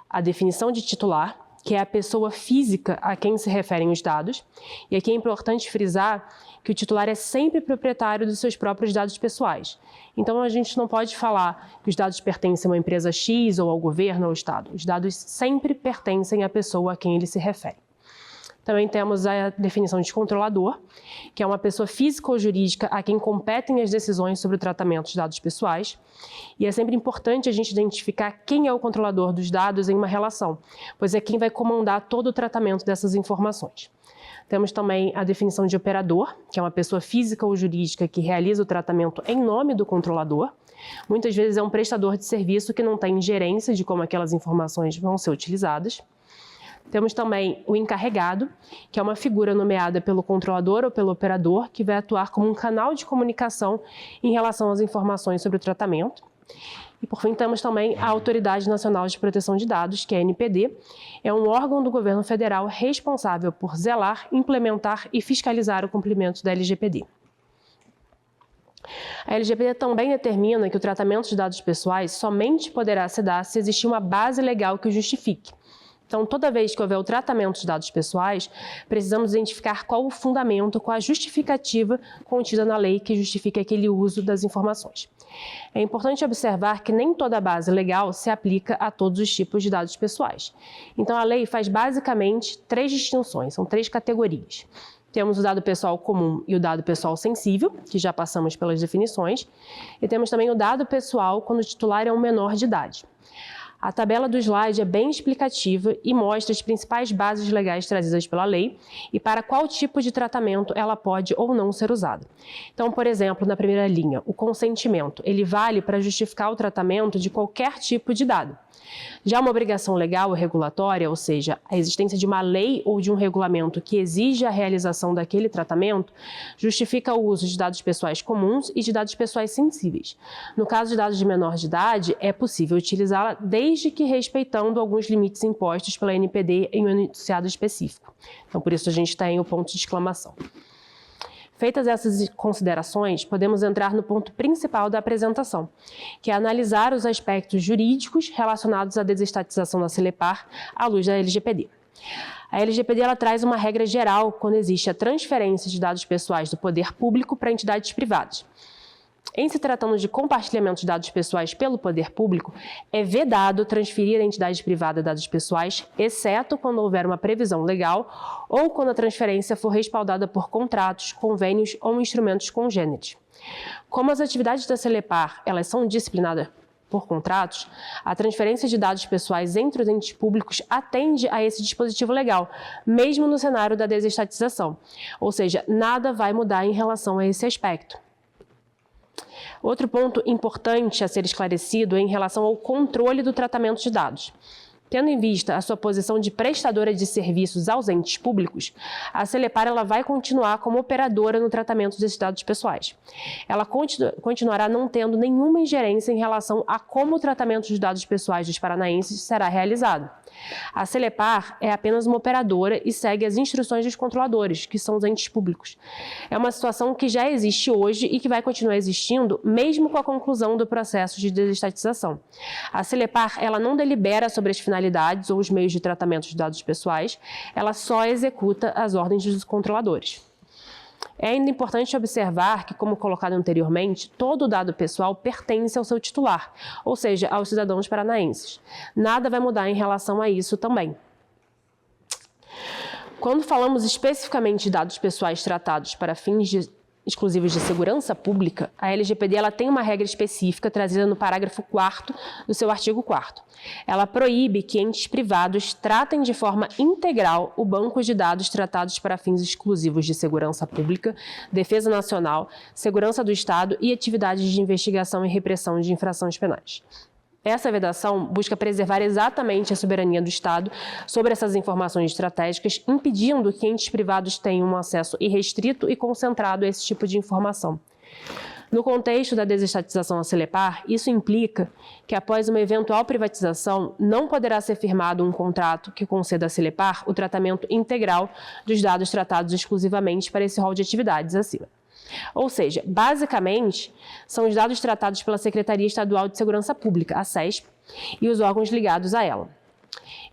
a definição de titular, que é a pessoa física a quem se referem os dados, e aqui é importante frisar que o titular é sempre proprietário dos seus próprios dados pessoais. Então, a gente não pode falar que os dados pertencem a uma empresa X ou ao governo ou ao Estado. Os dados sempre pertencem à pessoa a quem ele se refere. Também temos a definição de controlador, que é uma pessoa física ou jurídica a quem competem as decisões sobre o tratamento de dados pessoais. E é sempre importante a gente identificar quem é o controlador dos dados em uma relação, pois é quem vai comandar todo o tratamento dessas informações. Temos também a definição de operador, que é uma pessoa física ou jurídica que realiza o tratamento em nome do controlador. Muitas vezes é um prestador de serviço que não tem ingerência de como aquelas informações vão ser utilizadas. Temos também o encarregado, que é uma figura nomeada pelo controlador ou pelo operador, que vai atuar como um canal de comunicação em relação às informações sobre o tratamento. E, por fim, temos também a Autoridade Nacional de Proteção de Dados, que é a ANPD. É um órgão do governo federal responsável por zelar, implementar e fiscalizar o cumprimento da LGPD. A LGPD também determina que o tratamento de dados pessoais somente poderá se dar se existir uma base legal que o justifique. Então, toda vez que houver o tratamento de dados pessoais, precisamos identificar qual o fundamento, qual a justificativa contida na lei que justifique aquele uso das informações. É importante observar que nem toda base legal se aplica a todos os tipos de dados pessoais. Então, a lei faz basicamente 3 distinções, são 3 categorias. Temos o dado pessoal comum e o dado pessoal sensível, que já passamos pelas definições, e temos também o dado pessoal quando o titular é um menor de idade. A tabela do slide é bem explicativa e mostra as principais bases legais trazidas pela lei e para qual tipo de tratamento ela pode ou não ser usada. Então, por exemplo, na primeira linha, o consentimento, ele vale para justificar o tratamento de qualquer tipo de dado. Já uma obrigação legal ou regulatória, ou seja, a existência de uma lei ou de um regulamento que exige a realização daquele tratamento, justifica o uso de dados pessoais comuns e de dados pessoais sensíveis. No caso de dados de menor de idade, é possível utilizá-la desde que respeitando alguns limites impostos pela ANPD em um enunciado específico. Então, por isso a gente tem o ponto de exclamação. Feitas essas considerações, podemos entrar no ponto principal da apresentação, que é analisar os aspectos jurídicos relacionados à desestatização da Celepar à luz da LGPD. A LGPD ela traz uma regra geral quando existe a transferência de dados pessoais do poder público para entidades privadas. Em se tratando de compartilhamento de dados pessoais pelo poder público, é vedado transferir à entidade privada dados pessoais, exceto quando houver uma previsão legal ou quando a transferência for respaldada por contratos, convênios ou instrumentos congêneres. Como as atividades da Celepar elas são disciplinadas por contratos, a transferência de dados pessoais entre os entes públicos atende a esse dispositivo legal, mesmo no cenário da desestatização. Ou seja, nada vai mudar em relação a esse aspecto. Outro ponto importante a ser esclarecido é em relação ao controle do tratamento de dados. Tendo em vista a sua posição de prestadora de serviços aos entes públicos, a Celepar ela vai continuar como operadora no tratamento desses dados pessoais. Ela continuará não tendo nenhuma ingerência em relação a como o tratamento dos dados pessoais dos paranaenses será realizado. A Celepar é apenas uma operadora e segue as instruções dos controladores, que são os entes públicos. É uma situação que já existe hoje e que vai continuar existindo, mesmo com a conclusão do processo de desestatização. A Celepar ela não delibera sobre as finalidades ou os meios de tratamento de dados pessoais, ela só executa as ordens dos controladores. É ainda importante observar que, como colocado anteriormente, todo dado pessoal pertence ao seu titular, ou seja, aos cidadãos paranaenses. Nada vai mudar em relação a isso também. Quando falamos especificamente de dados pessoais tratados para fins exclusivos de segurança pública, a LGPD ela tem uma regra específica trazida no parágrafo 4º do seu artigo 4º. Ela proíbe que entes privados tratem de forma integral o banco de dados tratados para fins exclusivos de segurança pública, defesa nacional, segurança do Estado e atividades de investigação e repressão de infrações penais. Essa vedação busca preservar exatamente a soberania do Estado sobre essas informações estratégicas, impedindo que entes privados tenham um acesso irrestrito e concentrado a esse tipo de informação. No contexto da desestatização à Celepar, isso implica que, após uma eventual privatização, não poderá ser firmado um contrato que conceda à Celepar o tratamento integral dos dados tratados exclusivamente para esse rol de atividades acima. Ou seja, basicamente, são os dados tratados pela Secretaria Estadual de Segurança Pública, a SESP, e os órgãos ligados a ela.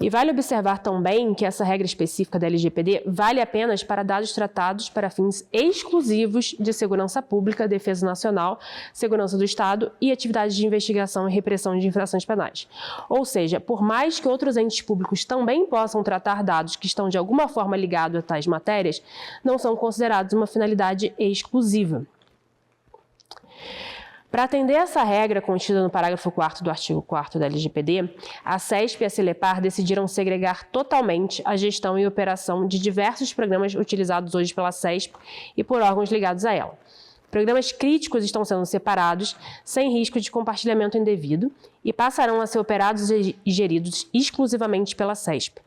E vale observar também que essa regra específica da LGPD vale apenas para dados tratados para fins exclusivos de segurança pública, defesa nacional, segurança do Estado e atividades de investigação e repressão de infrações penais. Ou seja, por mais que outros entes públicos também possam tratar dados que estão de alguma forma ligados a tais matérias, não são considerados uma finalidade exclusiva. Para atender essa regra contida no parágrafo 4º do artigo 4º da LGPD, a CESP e a Celepar decidiram segregar totalmente a gestão e operação de diversos programas utilizados hoje pela CESP e por órgãos ligados a ela. Programas críticos estão sendo separados, sem risco de compartilhamento indevido, e passarão a ser operados e geridos exclusivamente pela CESP.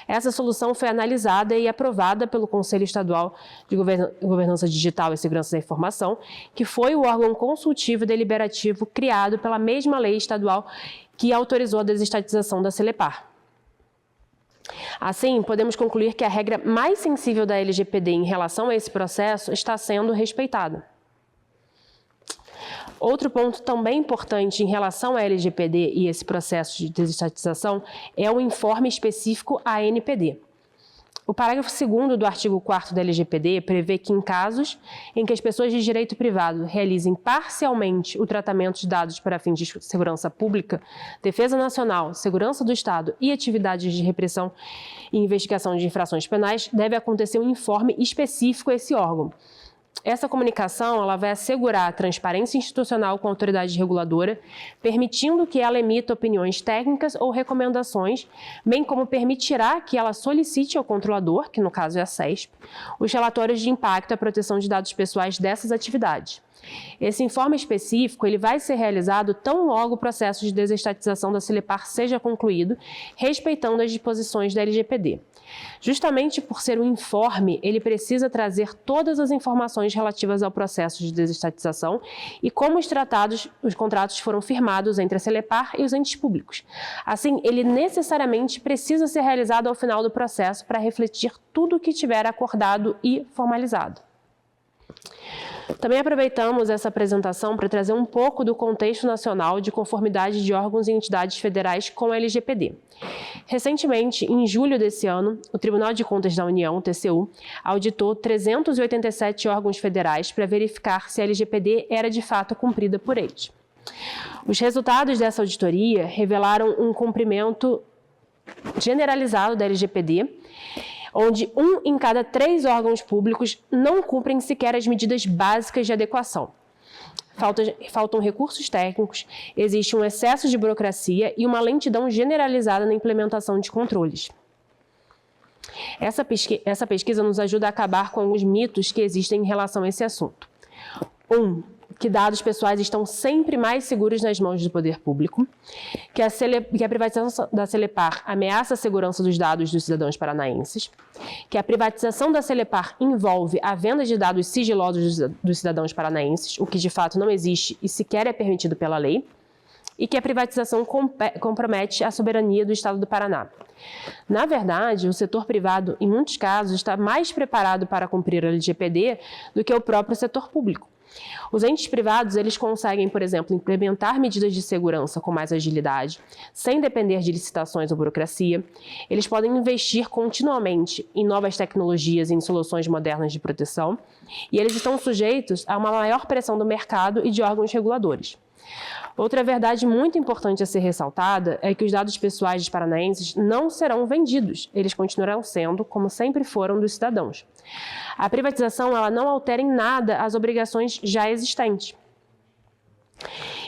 Essa solução foi analisada e aprovada pelo Conselho Estadual de Governança Digital e Segurança da Informação, que foi o órgão consultivo e deliberativo criado pela mesma lei estadual que autorizou a desestatização da Celepar. Assim, podemos concluir que a regra mais sensível da LGPD em relação a esse processo está sendo respeitada. Outro ponto também importante em relação à LGPD e esse processo de desestatização é o informe específico à ANPD. O parágrafo 2º do artigo 4º da LGPD prevê que em casos em que as pessoas de direito privado realizem parcialmente o tratamento de dados para fins de segurança pública, defesa nacional, segurança do Estado e atividades de repressão e investigação de infrações penais, deve acontecer um informe específico a esse órgão. Essa comunicação ela vai assegurar a transparência institucional com a autoridade reguladora, permitindo que ela emita opiniões técnicas ou recomendações, bem como permitirá que ela solicite ao controlador, que no caso é a CESP, os relatórios de impacto à proteção de dados pessoais dessas atividades. Esse informe específico ele vai ser realizado tão logo o processo de desestatização da Celepar seja concluído, respeitando as disposições da LGPD. Justamente por ser um informe, ele precisa trazer todas as informações relativas ao processo de desestatização e como os contratos foram firmados entre a Celepar e os entes públicos. Assim, ele necessariamente precisa ser realizado ao final do processo para refletir tudo o que tiver acordado e formalizado. Também aproveitamos essa apresentação para trazer um pouco do contexto nacional de conformidade de órgãos e entidades federais com a LGPD. Recentemente, em julho desse ano, o Tribunal de Contas da União, TCU, auditou 387 órgãos federais para verificar se a LGPD era de fato cumprida por eles. Os resultados dessa auditoria revelaram um cumprimento generalizado da LGPD, onde 1 em cada 3 órgãos públicos não cumprem sequer as medidas básicas de adequação. Faltam recursos técnicos, existe um excesso de burocracia e uma lentidão generalizada na implementação de controles. Essa pesquisa nos ajuda a acabar com alguns mitos que existem em relação a esse assunto. Que dados pessoais estão sempre mais seguros nas mãos do poder público, que a privatização da Celepar ameaça a segurança dos dados dos cidadãos paranaenses, que a privatização da Celepar envolve a venda de dados sigilosos dos cidadãos paranaenses, o que de fato não existe e sequer é permitido pela lei, e que a privatização compromete a soberania do Estado do Paraná. Na verdade, o setor privado, em muitos casos, está mais preparado para cumprir a LGPD do que o próprio setor público. Os entes privados, eles conseguem, por exemplo, implementar medidas de segurança com mais agilidade, sem depender de licitações ou burocracia. Eles podem investir continuamente em novas tecnologias e em soluções modernas de proteção, e eles estão sujeitos a uma maior pressão do mercado e de órgãos reguladores. Outra verdade muito importante a ser ressaltada é que os dados pessoais dos paranaenses não serão vendidos, eles continuarão sendo, como sempre foram, dos cidadãos. A privatização ela não altera em nada as obrigações já existentes.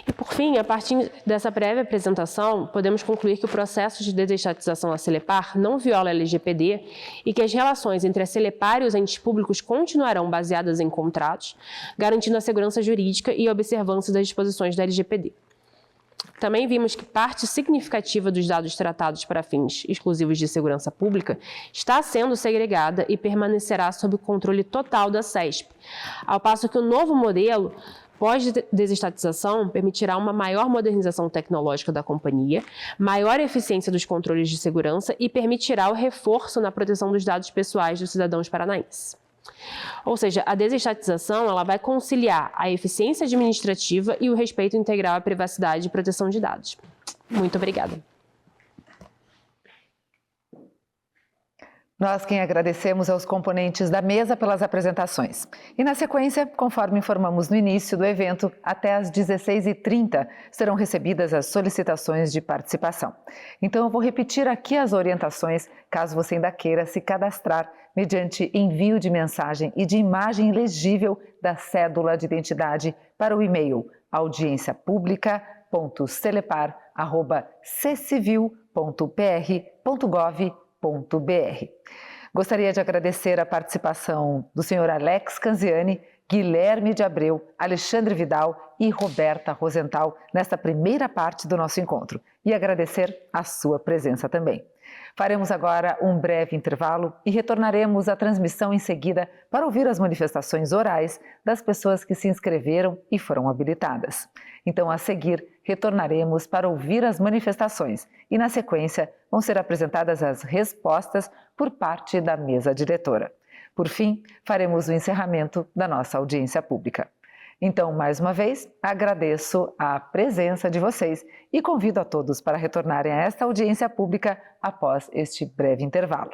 E, por fim, a partir dessa prévia apresentação, podemos concluir que o processo de desestatização da Celepar não viola a LGPD e que as relações entre a Celepar e os entes públicos continuarão baseadas em contratos, garantindo a segurança jurídica e a observância das disposições da LGPD. Também vimos que parte significativa dos dados tratados para fins exclusivos de segurança pública está sendo segregada e permanecerá sob o controle total da CESP, ao passo que o novo modelo pós-desestatização permitirá uma maior modernização tecnológica da companhia, maior eficiência dos controles de segurança e permitirá o reforço na proteção dos dados pessoais dos cidadãos paranaenses. Ou seja, a desestatização ela vai conciliar a eficiência administrativa e o respeito integral à privacidade e proteção de dados. Muito obrigada. Nós quem agradecemos aos componentes da mesa pelas apresentações. E na sequência, conforme informamos no início do evento, até às 16h30 serão recebidas as solicitações de participação. Então eu vou repetir aqui as orientações, caso você ainda queira se cadastrar mediante envio de mensagem e de imagem legível da cédula de identidade para o e-mail audienciapublica.celepar@ccivil.pr.gov.br. Gostaria de agradecer a participação do senhor Alex Canziani, Guilherme de Abreu, Alexandre Vidal e Roberta Rosenthal nesta primeira parte do nosso encontro e agradecer a sua presença também. Faremos agora um breve intervalo e retornaremos à transmissão em seguida para ouvir as manifestações orais das pessoas que se inscreveram e foram habilitadas. Então, a seguir, retornaremos para ouvir as manifestações e, na sequência, vão ser apresentadas as respostas por parte da mesa diretora. Por fim, faremos o encerramento da nossa audiência pública. Então, mais uma vez, agradeço a presença de vocês e convido a todos para retornarem a esta audiência pública após este breve intervalo.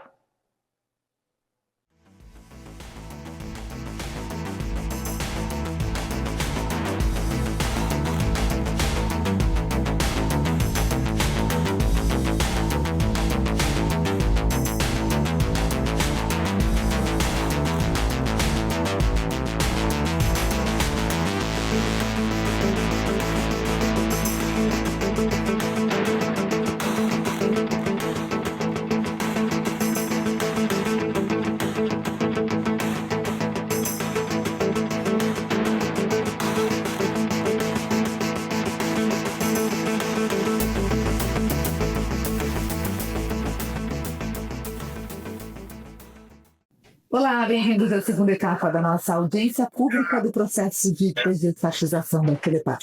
Olá, bem-vindos à segunda etapa da nossa audiência pública do processo de desestatização da Celepar.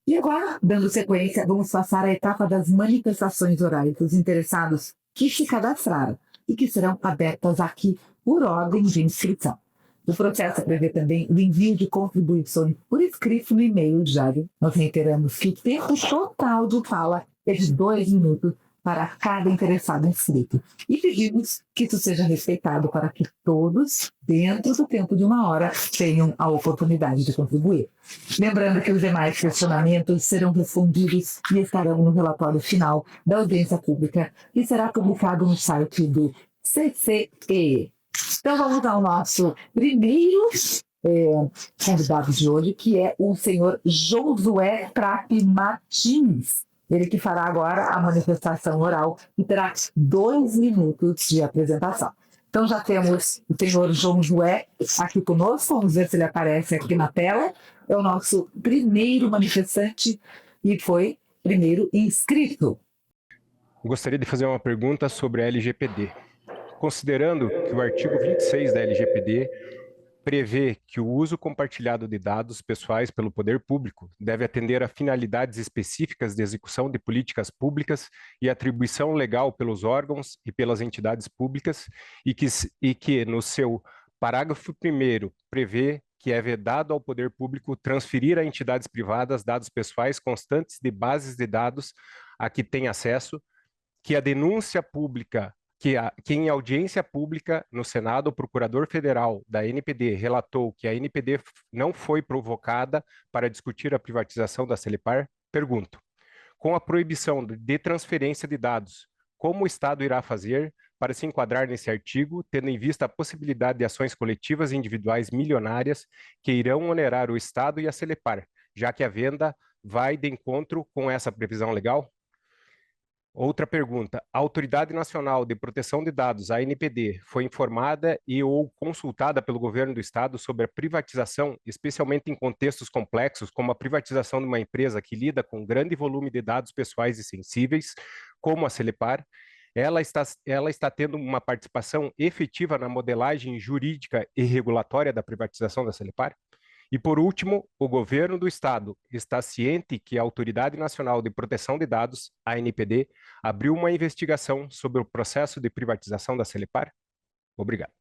E agora, dando sequência, vamos passar à etapa das manifestações orais dos interessados que se cadastraram e que serão abertas aqui por ordem de inscrição. O processo prevê também o envio de contribuições por escrito no e-mail diário. Nós reiteramos que o tempo total de fala é de 2 minutos para cada interessado inscrito. E pedimos que isso seja respeitado para que todos, dentro do tempo de 1 hora, tenham a oportunidade de contribuir. Lembrando que os demais questionamentos serão respondidos e estarão no relatório final da audiência pública, que será publicado no site do CCE. Então vamos ao nosso primeiro convidado de hoje, que é o senhor Josué Trapp Martins. Ele que fará agora a manifestação oral e terá 2 minutos de apresentação. Então já temos o senhor Josué aqui conosco, vamos ver se ele aparece aqui na tela. É o nosso primeiro manifestante e foi primeiro inscrito. Gostaria de fazer uma pergunta sobre a LGPD. Considerando que o artigo 26 da LGPD prevê que o uso compartilhado de dados pessoais pelo poder público deve atender a finalidades específicas de execução de políticas públicas e atribuição legal pelos órgãos e pelas entidades públicas e que no seu parágrafo 1º prevê que é vedado ao poder público transferir a entidades privadas dados pessoais constantes de bases de dados a que tem acesso, que a denúncia pública que em audiência pública no Senado, o Procurador Federal da NPD relatou que a NPD não foi provocada para discutir a privatização da Celepar, pergunto, com a proibição de transferência de dados, como o Estado irá fazer para se enquadrar nesse artigo, tendo em vista a possibilidade de ações coletivas e individuais milionárias que irão onerar o Estado e a Celepar, já que a venda vai de encontro com essa previsão legal? Outra pergunta, a Autoridade Nacional de Proteção de Dados, a ANPD, foi informada e ou consultada pelo governo do estado sobre a privatização, especialmente em contextos complexos, como a privatização de uma empresa que lida com grande volume de dados pessoais e sensíveis, como a Celepar. Ela está tendo uma participação efetiva na modelagem jurídica e regulatória da privatização da Celepar? E, por último, o governo do estado está ciente que a Autoridade Nacional de Proteção de Dados, a ANPD, abriu uma investigação sobre o processo de privatização da Celepar? Obrigado.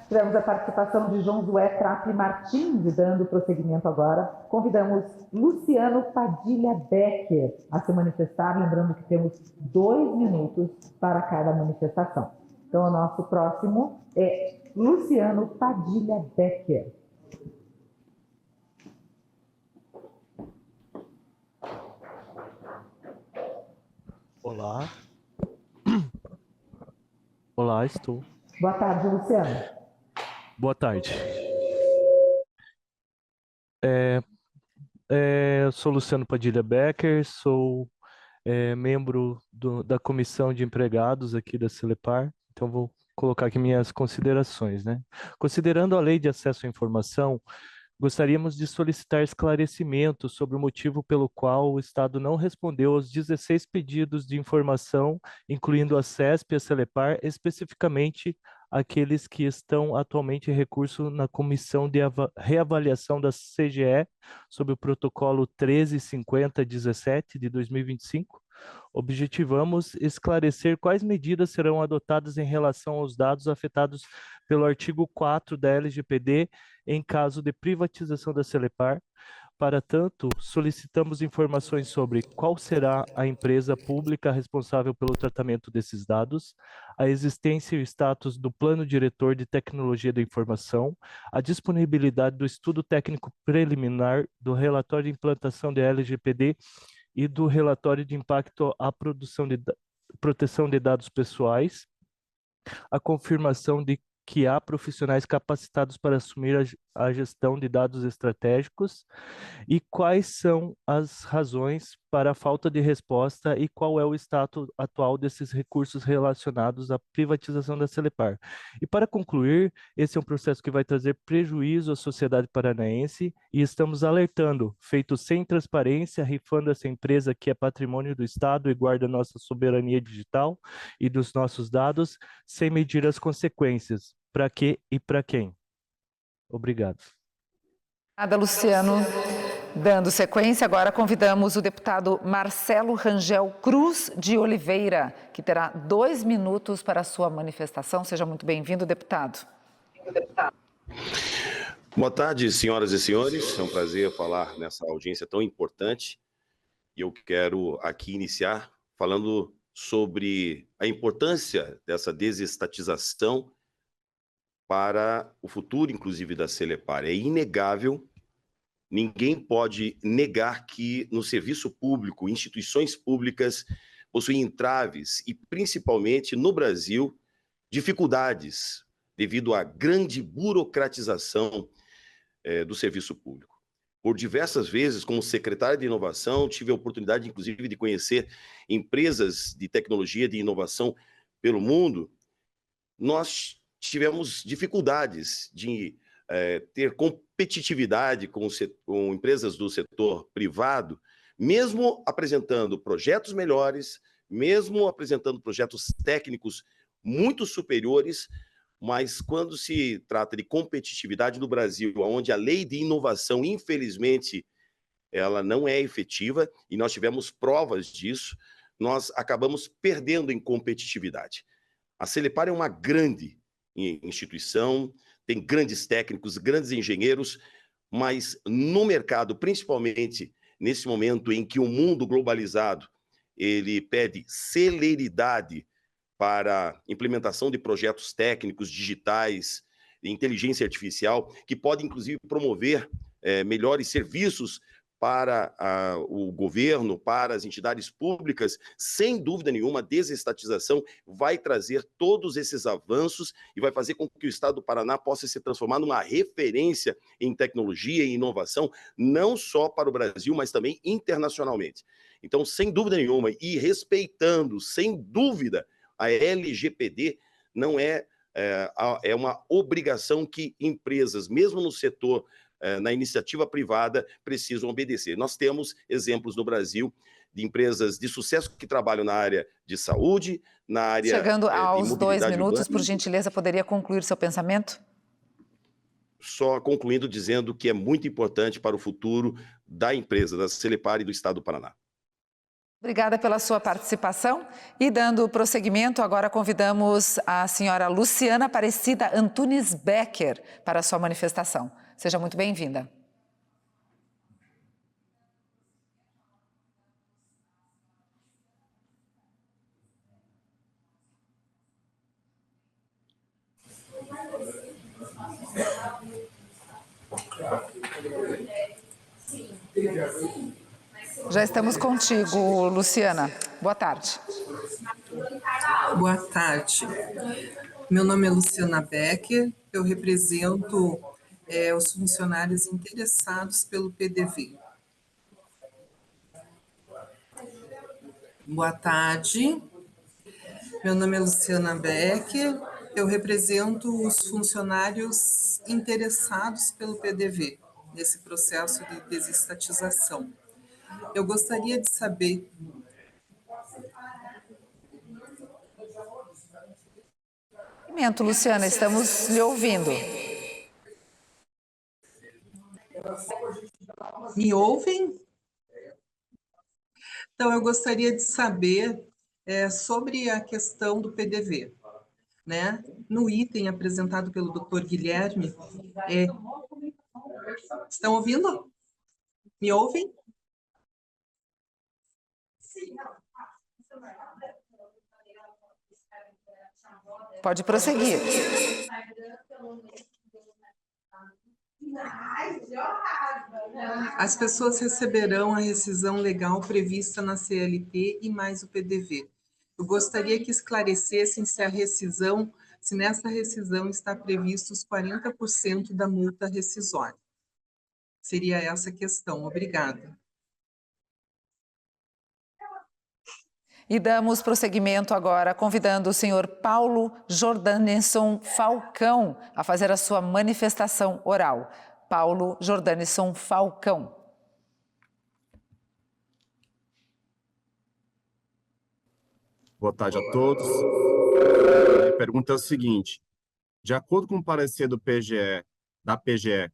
Tivemos a participação de Josué Trapp Martins, e dando prosseguimento agora, convidamos Luciano Padilha Becker a se manifestar, lembrando que temos 2 minutos para cada manifestação. Então, o nosso próximo é Luciano Padilha Becker. Olá. Olá, estou. Boa tarde, Luciano. Boa tarde. Eu sou Luciano Padilha Becker, sou membro da comissão de empregados aqui da Celepar, então vou colocar aqui minhas considerações, né? Considerando a Lei de Acesso à Informação, gostaríamos de solicitar esclarecimento sobre o motivo pelo qual o Estado não respondeu aos 16 pedidos de informação, incluindo a CESP e a Celepar, especificamente aqueles que estão atualmente em recurso na Comissão de Reavaliação da CGE sobre o protocolo 1350-17 de 2025. Objetivamos esclarecer quais medidas serão adotadas em relação aos dados afetados pelo artigo 4 da LGPD em caso de privatização da Celepar. Para tanto, solicitamos informações sobre qual será a empresa pública responsável pelo tratamento desses dados, a existência e o status do Plano Diretor de Tecnologia da Informação, a disponibilidade do estudo técnico preliminar, do relatório de implantação da LGPD e do relatório de impacto à proteção de dados pessoais, a confirmação de que há profissionais capacitados para assumir a gestão de dados estratégicos e quais são as razões para a falta de resposta e qual é o status atual desses recursos relacionados à privatização da Celepar. E para concluir, esse é um processo que vai trazer prejuízo à sociedade paranaense e estamos alertando, feito sem transparência, rifando essa empresa que é patrimônio do Estado e guarda nossa soberania digital e dos nossos dados, sem medir as consequências. Para quê e para quem? Obrigado. Obrigada, Luciano. Dando sequência, agora convidamos o deputado Marcelo Rangel Cruz de Oliveira, que terá 2 minutos para a sua manifestação. Seja muito bem-vindo, deputado. Boa tarde, senhoras e senhores. É um prazer falar nessa audiência tão importante. E eu quero aqui iniciar falando sobre a importância dessa desestatização para o futuro, inclusive, da Celepar. É inegável, ninguém pode negar que no serviço público, instituições públicas possuem entraves e, principalmente no Brasil, dificuldades devido à grande burocratização do serviço público. Por diversas vezes, como secretário de inovação, tive a oportunidade, inclusive, de conhecer empresas de tecnologia de inovação pelo mundo. Nós tivemos dificuldades de ter competitividade com empresas do setor privado, mesmo apresentando projetos melhores, mesmo apresentando projetos técnicos muito superiores, mas quando se trata de competitividade no Brasil, onde a lei de inovação, infelizmente, ela não é efetiva, e nós tivemos provas disso, nós acabamos perdendo em competitividade. A Celepar é uma grande instituição, tem grandes técnicos, grandes engenheiros, mas no mercado, principalmente nesse momento em que o mundo globalizado ele pede celeridade para a implementação de projetos técnicos, digitais, inteligência artificial, que pode inclusive promover melhores serviços para o governo, para as entidades públicas, sem dúvida nenhuma, a desestatização vai trazer todos esses avanços e vai fazer com que o Estado do Paraná possa se transformar numa referência em tecnologia e inovação, não só para o Brasil, mas também internacionalmente. Então, sem dúvida nenhuma, e respeitando, sem dúvida, a LGPD, não é uma obrigação que empresas, mesmo no setor na iniciativa privada, precisam obedecer. Nós temos exemplos no Brasil de empresas de sucesso que trabalham na área de saúde, na área Chegando aos 2 minutos, urbana. por gentileza, poderia concluir seu pensamento? Só concluindo dizendo que é muito importante para o futuro da empresa, da Celepar e do Estado do Paraná. Obrigada pela sua participação e dando prosseguimento, agora convidamos a senhora Luciana Aparecida Antunes Becker para a sua manifestação. Seja muito bem-vinda. Já estamos contigo, Luciana. Boa tarde. Boa tarde. Meu nome é Luciana Becker, eu represento os funcionários interessados pelo PDV. Boa tarde. Meu nome é Luciana Becker, eu represento os funcionários interessados pelo PDV, nesse processo de desestatização. Eu gostaria de saber... Luciana, estamos lhe ouvindo. Me ouvem? Então, eu gostaria de saber sobre a questão do PDV, né? No item apresentado pelo Dr. Guilherme, estão ouvindo? Me ouvem? Pode prosseguir. As pessoas receberão a rescisão legal prevista na CLT e mais o PDV. Eu gostaria que esclarecessem se nessa rescisão está previsto os 40% da multa rescisória. Seria essa a questão. Obrigada. E damos prosseguimento agora, convidando o senhor Paulo Jordanisson Falcão a fazer a sua manifestação oral. Paulo Jordanisson Falcão. Boa tarde a todos. A pergunta é o seguinte: de acordo com o parecer da PGE,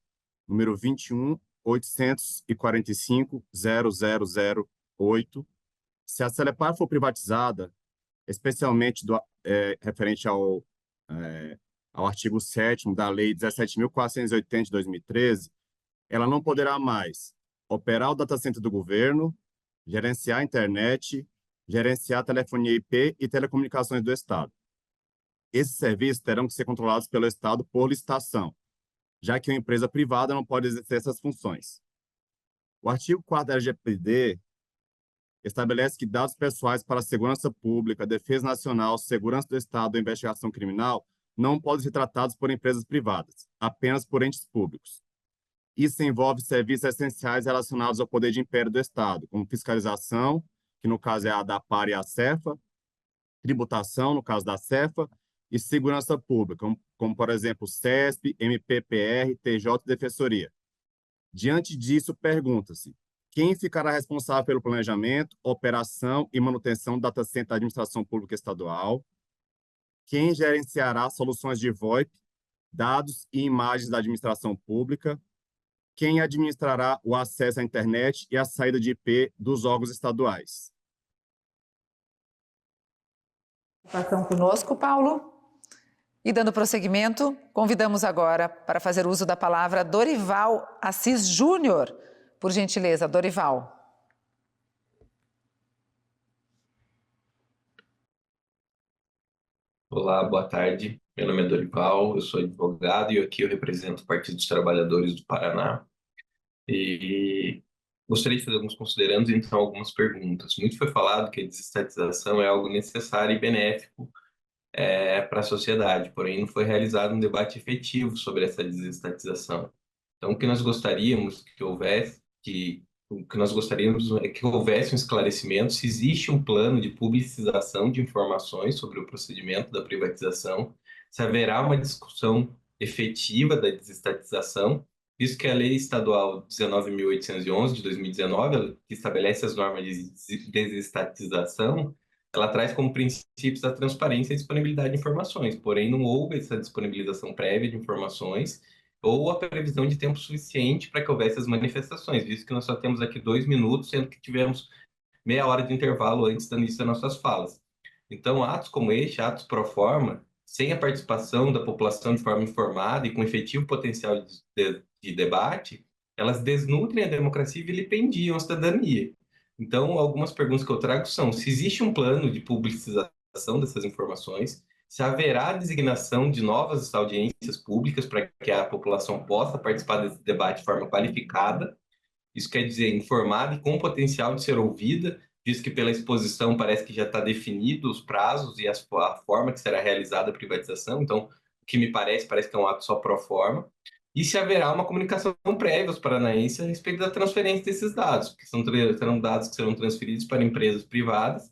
número 21.845.00008, se a Celepar for privatizada, especialmente referente ao artigo 7º da Lei 17.480 de 2013, ela não poderá mais operar o data center do governo, gerenciar a internet, gerenciar a telefonia IP e telecomunicações do Estado. Esses serviços terão que ser controlados pelo Estado por licitação, já que uma empresa privada não pode exercer essas funções. O artigo 4º da LGPD estabelece que dados pessoais para a segurança pública, defesa nacional, segurança do Estado ou investigação criminal não podem ser tratados por empresas privadas, apenas por entes públicos. Isso envolve serviços essenciais relacionados ao poder de império do Estado, como fiscalização, que no caso é a ADAPAR e a CEFA, tributação, no caso da CEFA, e segurança pública, como por exemplo, CESP, MPPR, TJ e Defensoria. Diante disso, pergunta-se: quem ficará responsável pelo planejamento, operação e manutenção do data center da administração pública estadual? Quem gerenciará soluções de VoIP, dados e imagens da administração pública? Quem administrará o acesso à internet e a saída de IP dos órgãos estaduais? Participação conosco, Paulo. E dando prosseguimento, convidamos agora para fazer uso da palavra Dorival Assis Júnior. Por gentileza, Dorival. Olá, boa tarde. Meu nome é Dorival, eu sou advogado e aqui eu represento o Partido dos Trabalhadores do Paraná. E gostaria de fazer alguns considerandos, então, algumas perguntas. Muito foi falado que a desestatização é algo necessário e benéfico para a sociedade, porém não foi realizado um debate efetivo sobre essa desestatização. Então, o que nós gostaríamos que houvesse é que houvesse um esclarecimento se existe um plano de publicização de informações sobre o procedimento da privatização, se haverá uma discussão efetiva da desestatização, visto que a Lei Estadual 19.811 de 2019, que estabelece as normas de desestatização, ela traz como princípios a transparência e a disponibilidade de informações, porém não houve essa disponibilização prévia de informações ou a previsão de tempo suficiente para que houvesse as manifestações, visto que nós só temos aqui 2 minutos, sendo que tivemos meia hora de intervalo antes do início das nossas falas. Então, atos como este, atos pro forma, sem a participação da população de forma informada e com efetivo potencial de debate, elas desnutrem a democracia e vilipendiam a cidadania. Então, algumas perguntas que eu trago são: se existe um plano de publicização dessas informações, se haverá a designação de novas audiências públicas para que a população possa participar desse debate de forma qualificada, isso quer dizer informada e com potencial de ser ouvida, visto que pela exposição parece que já está definido os prazos e a forma que será realizada a privatização, então, o que me parece que é um ato só pro forma, e se haverá uma comunicação prévia aos paranaenses a respeito da transferência desses dados, porque serão dados que serão transferidos para empresas privadas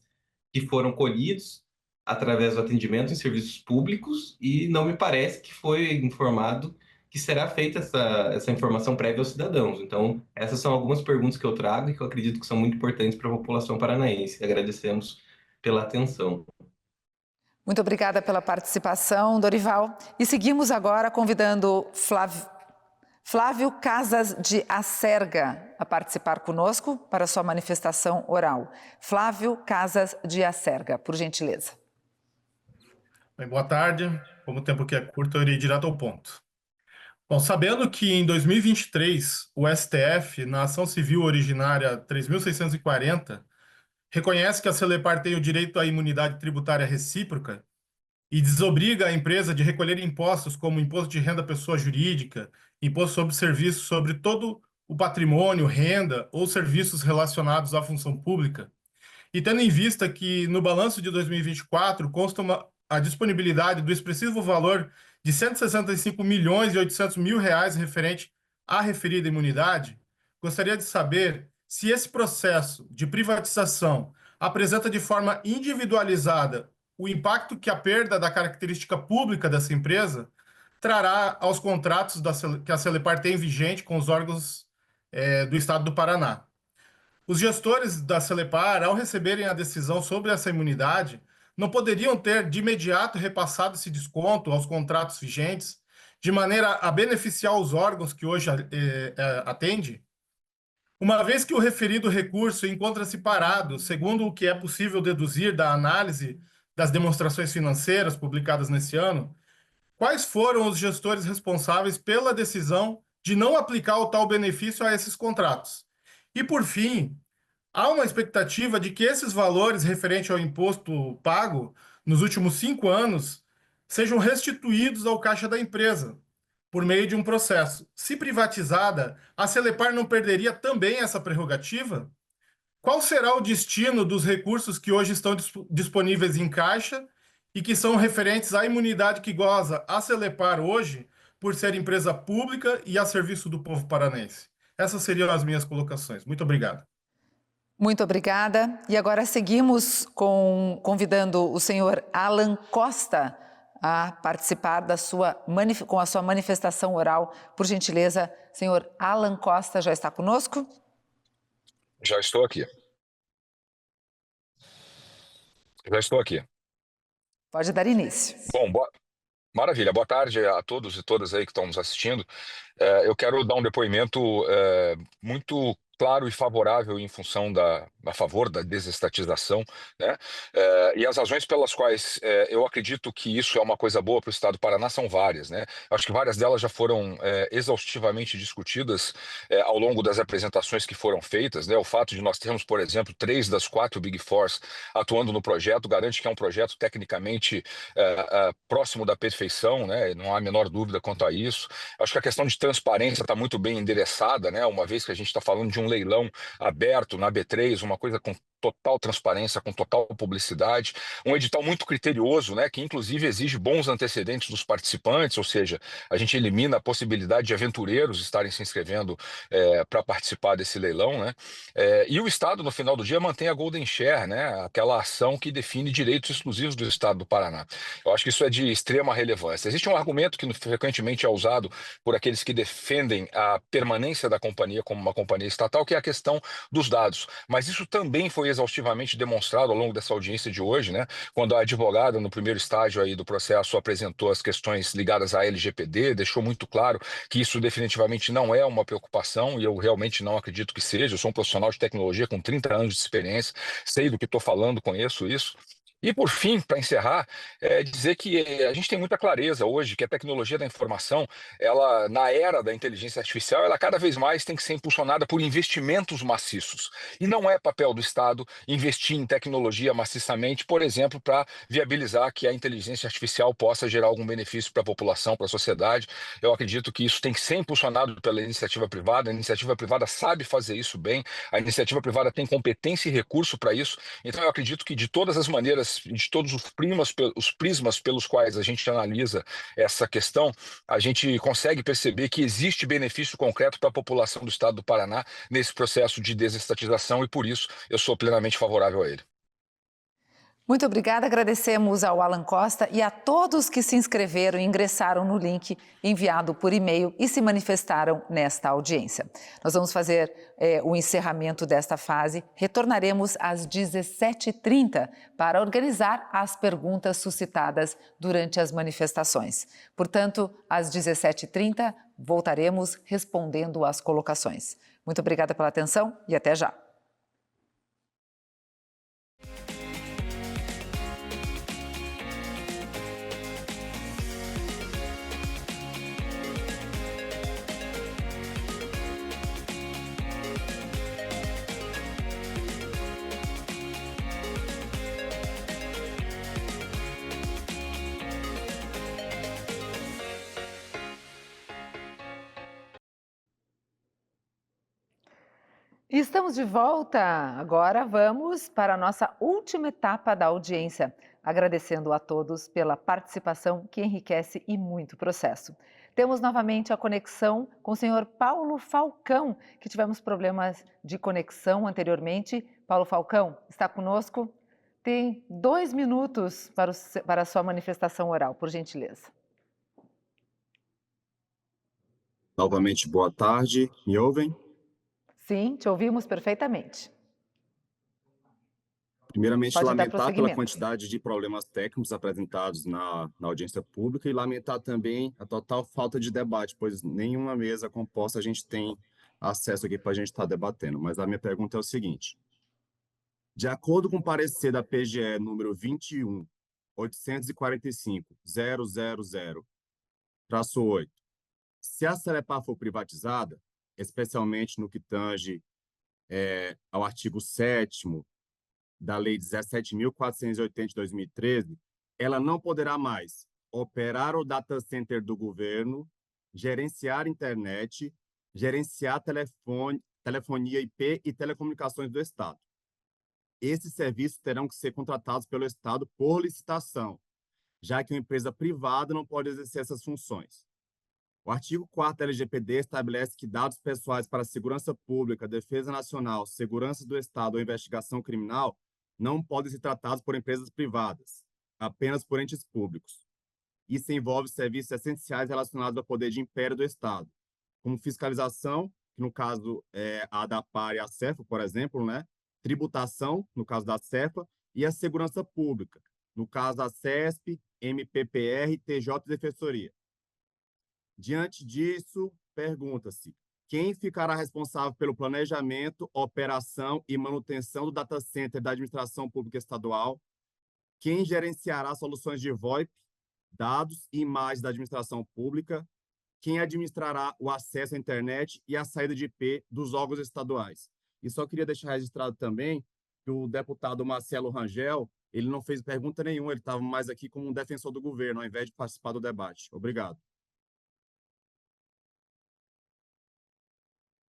que foram colhidos através do atendimento em serviços públicos, e não me parece que foi informado que será feita essa informação prévia aos cidadãos. Então, essas são algumas perguntas que eu trago e que eu acredito que são muito importantes para a população paranaense. Agradecemos pela atenção. Muito obrigada pela participação, Dorival. E seguimos agora convidando Flávio Casas de Acerga a participar conosco para sua manifestação oral. Flávio Casas de Acerga, por gentileza. Bem, boa tarde. Como o tempo aqui é curto, eu irei direto ao ponto. Bom, sabendo que em 2023 o STF, na ação civil originária 3.640, reconhece que a Celepar tem o direito à imunidade tributária recíproca e desobriga a empresa de recolher impostos como imposto de renda pessoa jurídica, imposto sobre serviços sobre todo o patrimônio, renda ou serviços relacionados à função pública, e tendo em vista que no balanço de 2024 consta a disponibilidade do expressivo valor de 165 milhões e 800 mil reais referente à referida imunidade, gostaria de saber se esse processo de privatização apresenta de forma individualizada o impacto que a perda da característica pública dessa empresa trará aos contratos que a Celepar tem vigente com os órgãos do Estado do Paraná. Os gestores da Celepar, ao receberem a decisão sobre essa imunidade, não poderiam ter de imediato repassado esse desconto aos contratos vigentes, de maneira a beneficiar os órgãos que hoje atende? Uma vez que o referido recurso encontra-se parado, segundo o que é possível deduzir da análise das demonstrações financeiras publicadas nesse ano, quais foram os gestores responsáveis pela decisão de não aplicar o tal benefício a esses contratos? E, por fim, há uma expectativa de que esses valores referentes ao imposto pago nos últimos 5 anos sejam restituídos ao caixa da empresa, por meio de um processo. Se privatizada, a Celepar não perderia também essa prerrogativa? Qual será o destino dos recursos que hoje estão disponíveis em caixa e que são referentes à imunidade que goza a Celepar hoje por ser empresa pública e a serviço do povo paranense? Essas seriam as minhas colocações. Muito obrigado. Muito obrigada. E agora seguimos convidando o senhor Alan Costa a participar com a sua manifestação oral. Por gentileza, senhor Alan Costa já está conosco? Já estou aqui. Pode dar início. Bom, maravilha. Boa tarde a todos e todas aí que estão nos assistindo. Eu quero dar um depoimento muito claro e favorável em função a favor da desestatização, né? E as razões pelas quais eu acredito que isso é uma coisa boa para o Estado do Paraná são várias, né? Acho que várias delas já foram exaustivamente discutidas ao longo das apresentações que foram feitas, né? O fato de nós termos, por exemplo, 3 das 4 Big Fours atuando no projeto garante que é um projeto tecnicamente próximo da perfeição, né? Não há a menor dúvida quanto a isso. Acho que a questão de transparência está muito bem endereçada, né? Uma vez que a gente está falando de um leilão aberto na B3, uma coisa com total transparência, com total publicidade, um edital muito criterioso, né, que inclusive exige bons antecedentes dos participantes, ou seja, a gente elimina a possibilidade de aventureiros estarem se inscrevendo para participar desse leilão, né, e o Estado, no final do dia, mantém a Golden Share, né, aquela ação que define direitos exclusivos do Estado do Paraná. Eu acho que isso é de extrema relevância. Existe um argumento que frequentemente é usado por aqueles que defendem a permanência da companhia como uma companhia estatal, que é a questão dos dados, mas isso também foi exaustivamente demonstrado ao longo dessa audiência de hoje, né? Quando a advogada, no primeiro estágio aí do processo, apresentou as questões ligadas à LGPD, deixou muito claro que isso definitivamente não é uma preocupação, e eu realmente não acredito que seja. Eu sou um profissional de tecnologia com 30 anos de experiência, sei do que estou falando, conheço isso. E, por fim, para encerrar, dizer que a gente tem muita clareza hoje que a tecnologia da informação, ela, na era da inteligência artificial, ela cada vez mais tem que ser impulsionada por investimentos maciços. E não é papel do Estado investir em tecnologia maciçamente, por exemplo, para viabilizar que a inteligência artificial possa gerar algum benefício para a população, para a sociedade. Eu acredito que isso tem que ser impulsionado pela iniciativa privada. A iniciativa privada sabe fazer isso bem, a iniciativa privada tem competência e recurso para isso. Então, eu acredito que, de todas as maneiras, de todos os prismas pelos quais a gente analisa essa questão, a gente consegue perceber que existe benefício concreto para a população do estado do Paraná nesse processo de desestatização, e por isso eu sou plenamente favorável a ele. Muito obrigada, agradecemos ao Alan Costa e a todos que se inscreveram e ingressaram no link enviado por e-mail e se manifestaram nesta audiência. Nós vamos fazer o encerramento desta fase, retornaremos às 17h30 para organizar as perguntas suscitadas durante as manifestações. Portanto, às 17h30 voltaremos respondendo às colocações. Muito obrigada pela atenção e até já. Estamos de volta. Agora vamos para a nossa última etapa da audiência, agradecendo a todos pela participação que enriquece e muito o processo. Temos novamente a conexão com o senhor Paulo Falcão, que tivemos problemas de conexão anteriormente. Paulo Falcão, está conosco? Tem 2 minutos para a sua manifestação oral, por gentileza. Novamente, boa tarde. Me ouvem? Sim, te ouvimos perfeitamente. Primeiramente, Pode dar lamentar pela prosseguimento. quantidade de problemas técnicos apresentados na audiência pública e lamentar também a total falta de debate, pois nenhuma mesa composta a gente tem acesso aqui para a gente estar debatendo. Mas a minha pergunta é o seguinte: de acordo com o parecer da PGE número 21.845.000/8, se a Celepar for privatizada, especialmente no que tange ao artigo 7º da Lei 17.480 de 2013, ela não poderá mais operar o data center do governo, gerenciar internet, gerenciar telefonia IP e telecomunicações do Estado. Esses serviços terão que ser contratados pelo Estado por licitação, já que uma empresa privada não pode exercer essas funções. O artigo 4º da LGPD estabelece que dados pessoais para a segurança pública, defesa nacional, segurança do Estado ou investigação criminal não podem ser tratados por empresas privadas, apenas por entes públicos. Isso envolve serviços essenciais relacionados ao poder de império do Estado, como fiscalização, que no caso é a ADAPAR e a CEFA, por exemplo, né? Tributação, no caso da CEFA, e a segurança pública, no caso da CESP, MPPR, TJ e Defensoria. Diante disso, pergunta-se: quem ficará responsável pelo planejamento, operação e manutenção do data center da administração pública estadual? Quem gerenciará soluções de VoIP, dados e imagens da administração pública? Quem administrará o acesso à internet e a saída de IP dos órgãos estaduais? E só queria deixar registrado também que o deputado Marcelo Rangel, ele não fez pergunta nenhuma, ele estava mais aqui como um defensor do governo, ao invés de participar do debate. Obrigado.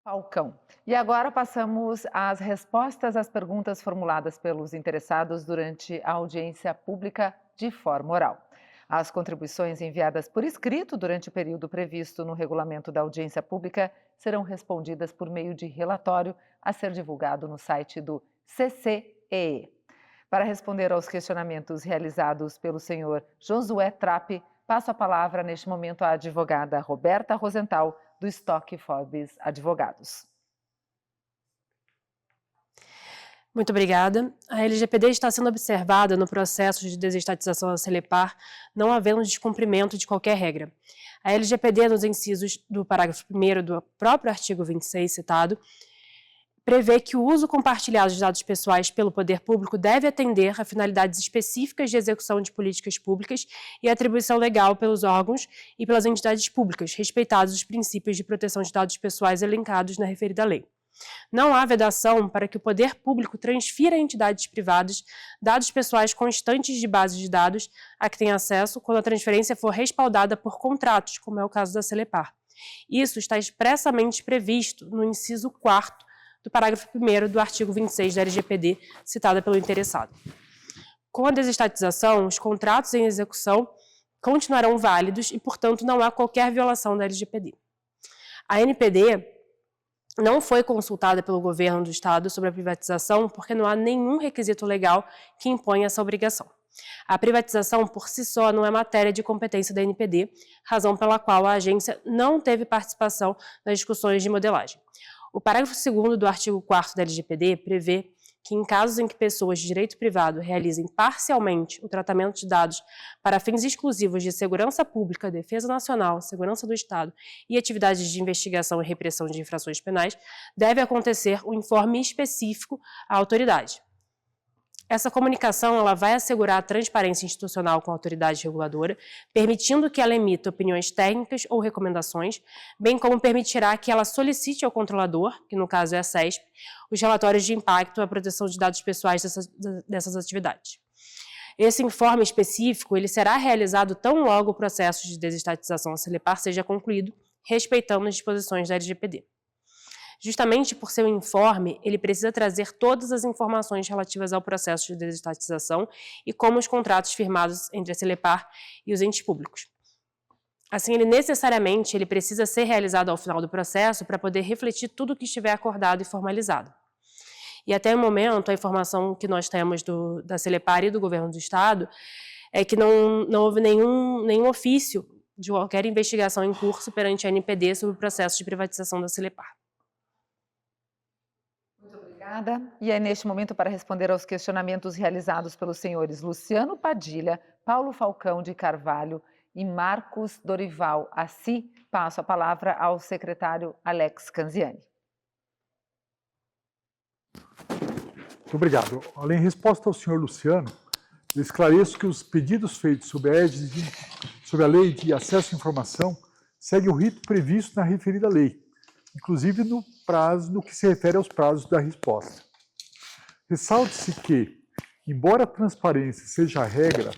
Falcão. E agora passamos às respostas às perguntas formuladas pelos interessados durante a audiência pública de forma oral. As contribuições enviadas por escrito durante o período previsto no regulamento da audiência pública serão respondidas por meio de relatório a ser divulgado no site do CCEE. Para responder aos questionamentos realizados pelo senhor Josué Trapp, passo a palavra neste momento à advogada Roberta Rosenthal, do Stock Forbes Advogados. Muito obrigada. A LGPD está sendo observada no processo de desestatização da Celepar, não havendo descumprimento de qualquer regra. A LGPD, nos incisos do parágrafo 1º do próprio artigo 26 citado, prevê que o uso compartilhado de dados pessoais pelo poder público deve atender a finalidades específicas de execução de políticas públicas e atribuição legal pelos órgãos e pelas entidades públicas, respeitados os princípios de proteção de dados pessoais elencados na referida lei. Não há vedação para que o poder público transfira a entidades privadas dados pessoais constantes de bases de dados a que tem acesso quando a transferência for respaldada por contratos, como é o caso da Celepar. Isso está expressamente previsto no inciso 4º do parágrafo 1º do artigo 26 da LGPD, citada pelo interessado. Com a desestatização, os contratos em execução continuarão válidos e, portanto, não há qualquer violação da LGPD. A NPD não foi consultada pelo governo do Estado sobre a privatização porque não há nenhum requisito legal que imponha essa obrigação. A privatização, por si só, não é matéria de competência da NPD, razão pela qual a agência não teve participação nas discussões de modelagem. O parágrafo 2º do artigo 4º da LGPD prevê que, em casos em que pessoas de direito privado realizem parcialmente o tratamento de dados para fins exclusivos de segurança pública, defesa nacional, segurança do Estado e atividades de investigação e repressão de infrações penais, deve acontecer um informe específico à autoridade. Essa comunicação ela vai assegurar a transparência institucional com a autoridade reguladora, permitindo que ela emita opiniões técnicas ou recomendações, bem como permitirá que ela solicite ao controlador, que no caso é a CESP, os relatórios de impacto à proteção de dados pessoais dessas atividades. Esse informe específico ele será realizado tão logo o processo de desestatização da Celepar seja concluído, respeitando as disposições da LGPD. Justamente por ser um informe, ele precisa trazer todas as informações relativas ao processo de desestatização e como os contratos firmados entre a Celepar e os entes públicos. Assim, ele precisa ser realizado ao final do processo para poder refletir tudo o que estiver acordado e formalizado. E até o momento, a informação que nós temos da Celepar e do governo do Estado é que não houve nenhum ofício de qualquer investigação em curso perante a NPD sobre o processo de privatização da Celepar. Obrigada. E é neste momento para responder aos questionamentos realizados pelos senhores Luciano Padilha, Paulo Falcão de Carvalho e Marcos Dorival Assi, passo a palavra ao secretário Alex Canziani. Muito obrigado. Além de resposta ao senhor Luciano, eu esclareço que os pedidos feitos sobre a lei de acesso à informação seguem o rito previsto na referida lei, inclusive no que se refere aos prazos da resposta. Ressalte-se que, embora a transparência seja a regra,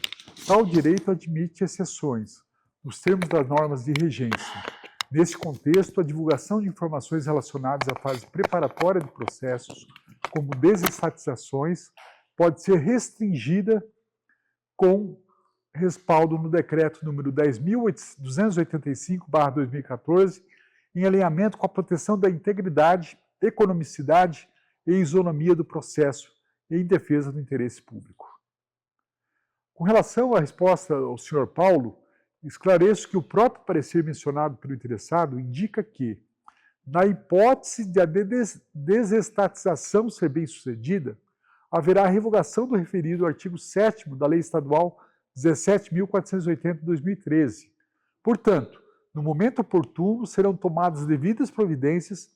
tal direito admite exceções, nos termos das normas de regência. Nesse contexto, a divulgação de informações relacionadas à fase preparatória de processos, como desestatizações, pode ser restringida com respaldo no Decreto número 10.285/2014, em alinhamento com a proteção da integridade, economicidade e isonomia do processo e em defesa do interesse público. Com relação à resposta ao senhor Paulo, esclareço que o próprio parecer mencionado pelo interessado indica que, na hipótese de a desestatização ser bem-sucedida, haverá a revogação do referido artigo 7º da Lei Estadual 17.480 de 2013. Portanto, no momento oportuno, serão tomadas devidas providências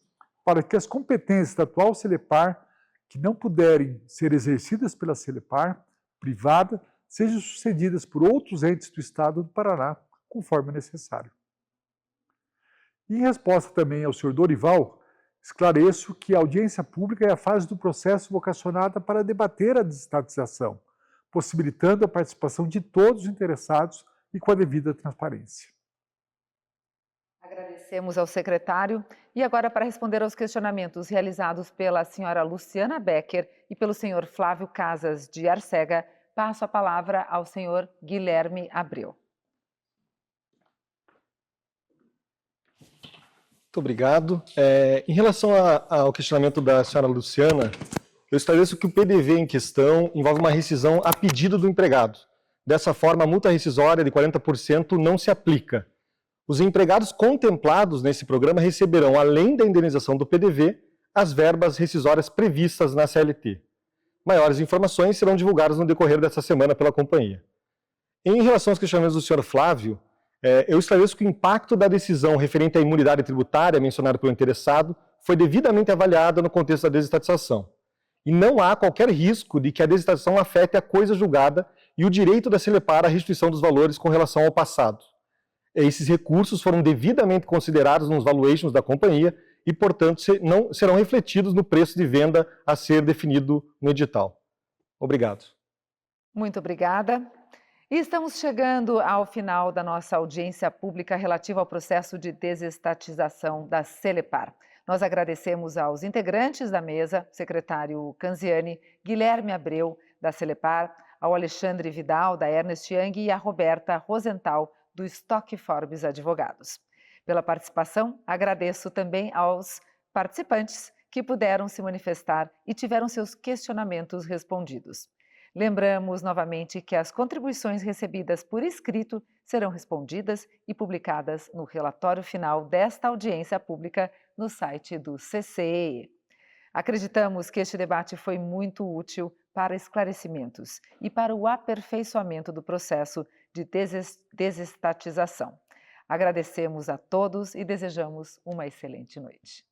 para que as competências da atual Celepar, que não puderem ser exercidas pela Celepar privada, sejam sucedidas por outros entes do Estado do Paraná, conforme necessário. Em resposta também ao senhor Dorival, esclareço que a audiência pública é a fase do processo vocacionada para debater a desestatização, possibilitando a participação de todos os interessados e com a devida transparência. Agradecemos ao secretário e agora para responder aos questionamentos realizados pela senhora Luciana Becker e pelo senhor Flávio Casas de Arcega, passo a palavra ao senhor Guilherme Abreu. Muito obrigado. Em relação ao questionamento da senhora Luciana, eu esclareço que o PDV em questão envolve uma rescisão a pedido do empregado. Dessa forma, a multa rescisória de 40% não se aplica. Os empregados contemplados nesse programa receberão, além da indenização do PDV, as verbas rescisórias previstas na CLT. Maiores informações serão divulgadas no decorrer dessa semana pela companhia. Em relação aos questionamentos do senhor Flávio, eu esclareço que o impacto da decisão referente à imunidade tributária mencionada pelo interessado foi devidamente avaliada no contexto da desestatização. E não há qualquer risco de que a desestatização afete a coisa julgada e o direito da Celepar à restituição dos valores com relação ao passado. Esses recursos foram devidamente considerados nos valuations da companhia e, portanto, não serão refletidos no preço de venda a ser definido no edital. Obrigado. Muito obrigada. E estamos chegando ao final da nossa audiência pública relativa ao processo de desestatização da Celepar. Nós agradecemos aos integrantes da mesa, secretário Canziani, Guilherme Abreu, da Celepar, ao Alexandre Vidal, da Ernst Young, e a Roberta Rosenthal, do Stock Forbes Advogados. Pela participação, agradeço também aos participantes que puderam se manifestar e tiveram seus questionamentos respondidos. Lembramos novamente que as contribuições recebidas por escrito serão respondidas e publicadas no relatório final desta audiência pública no site do CCEE. Acreditamos que este debate foi muito útil para esclarecimentos e para o aperfeiçoamento do processo de desestatização. Agradecemos a todos e desejamos uma excelente noite.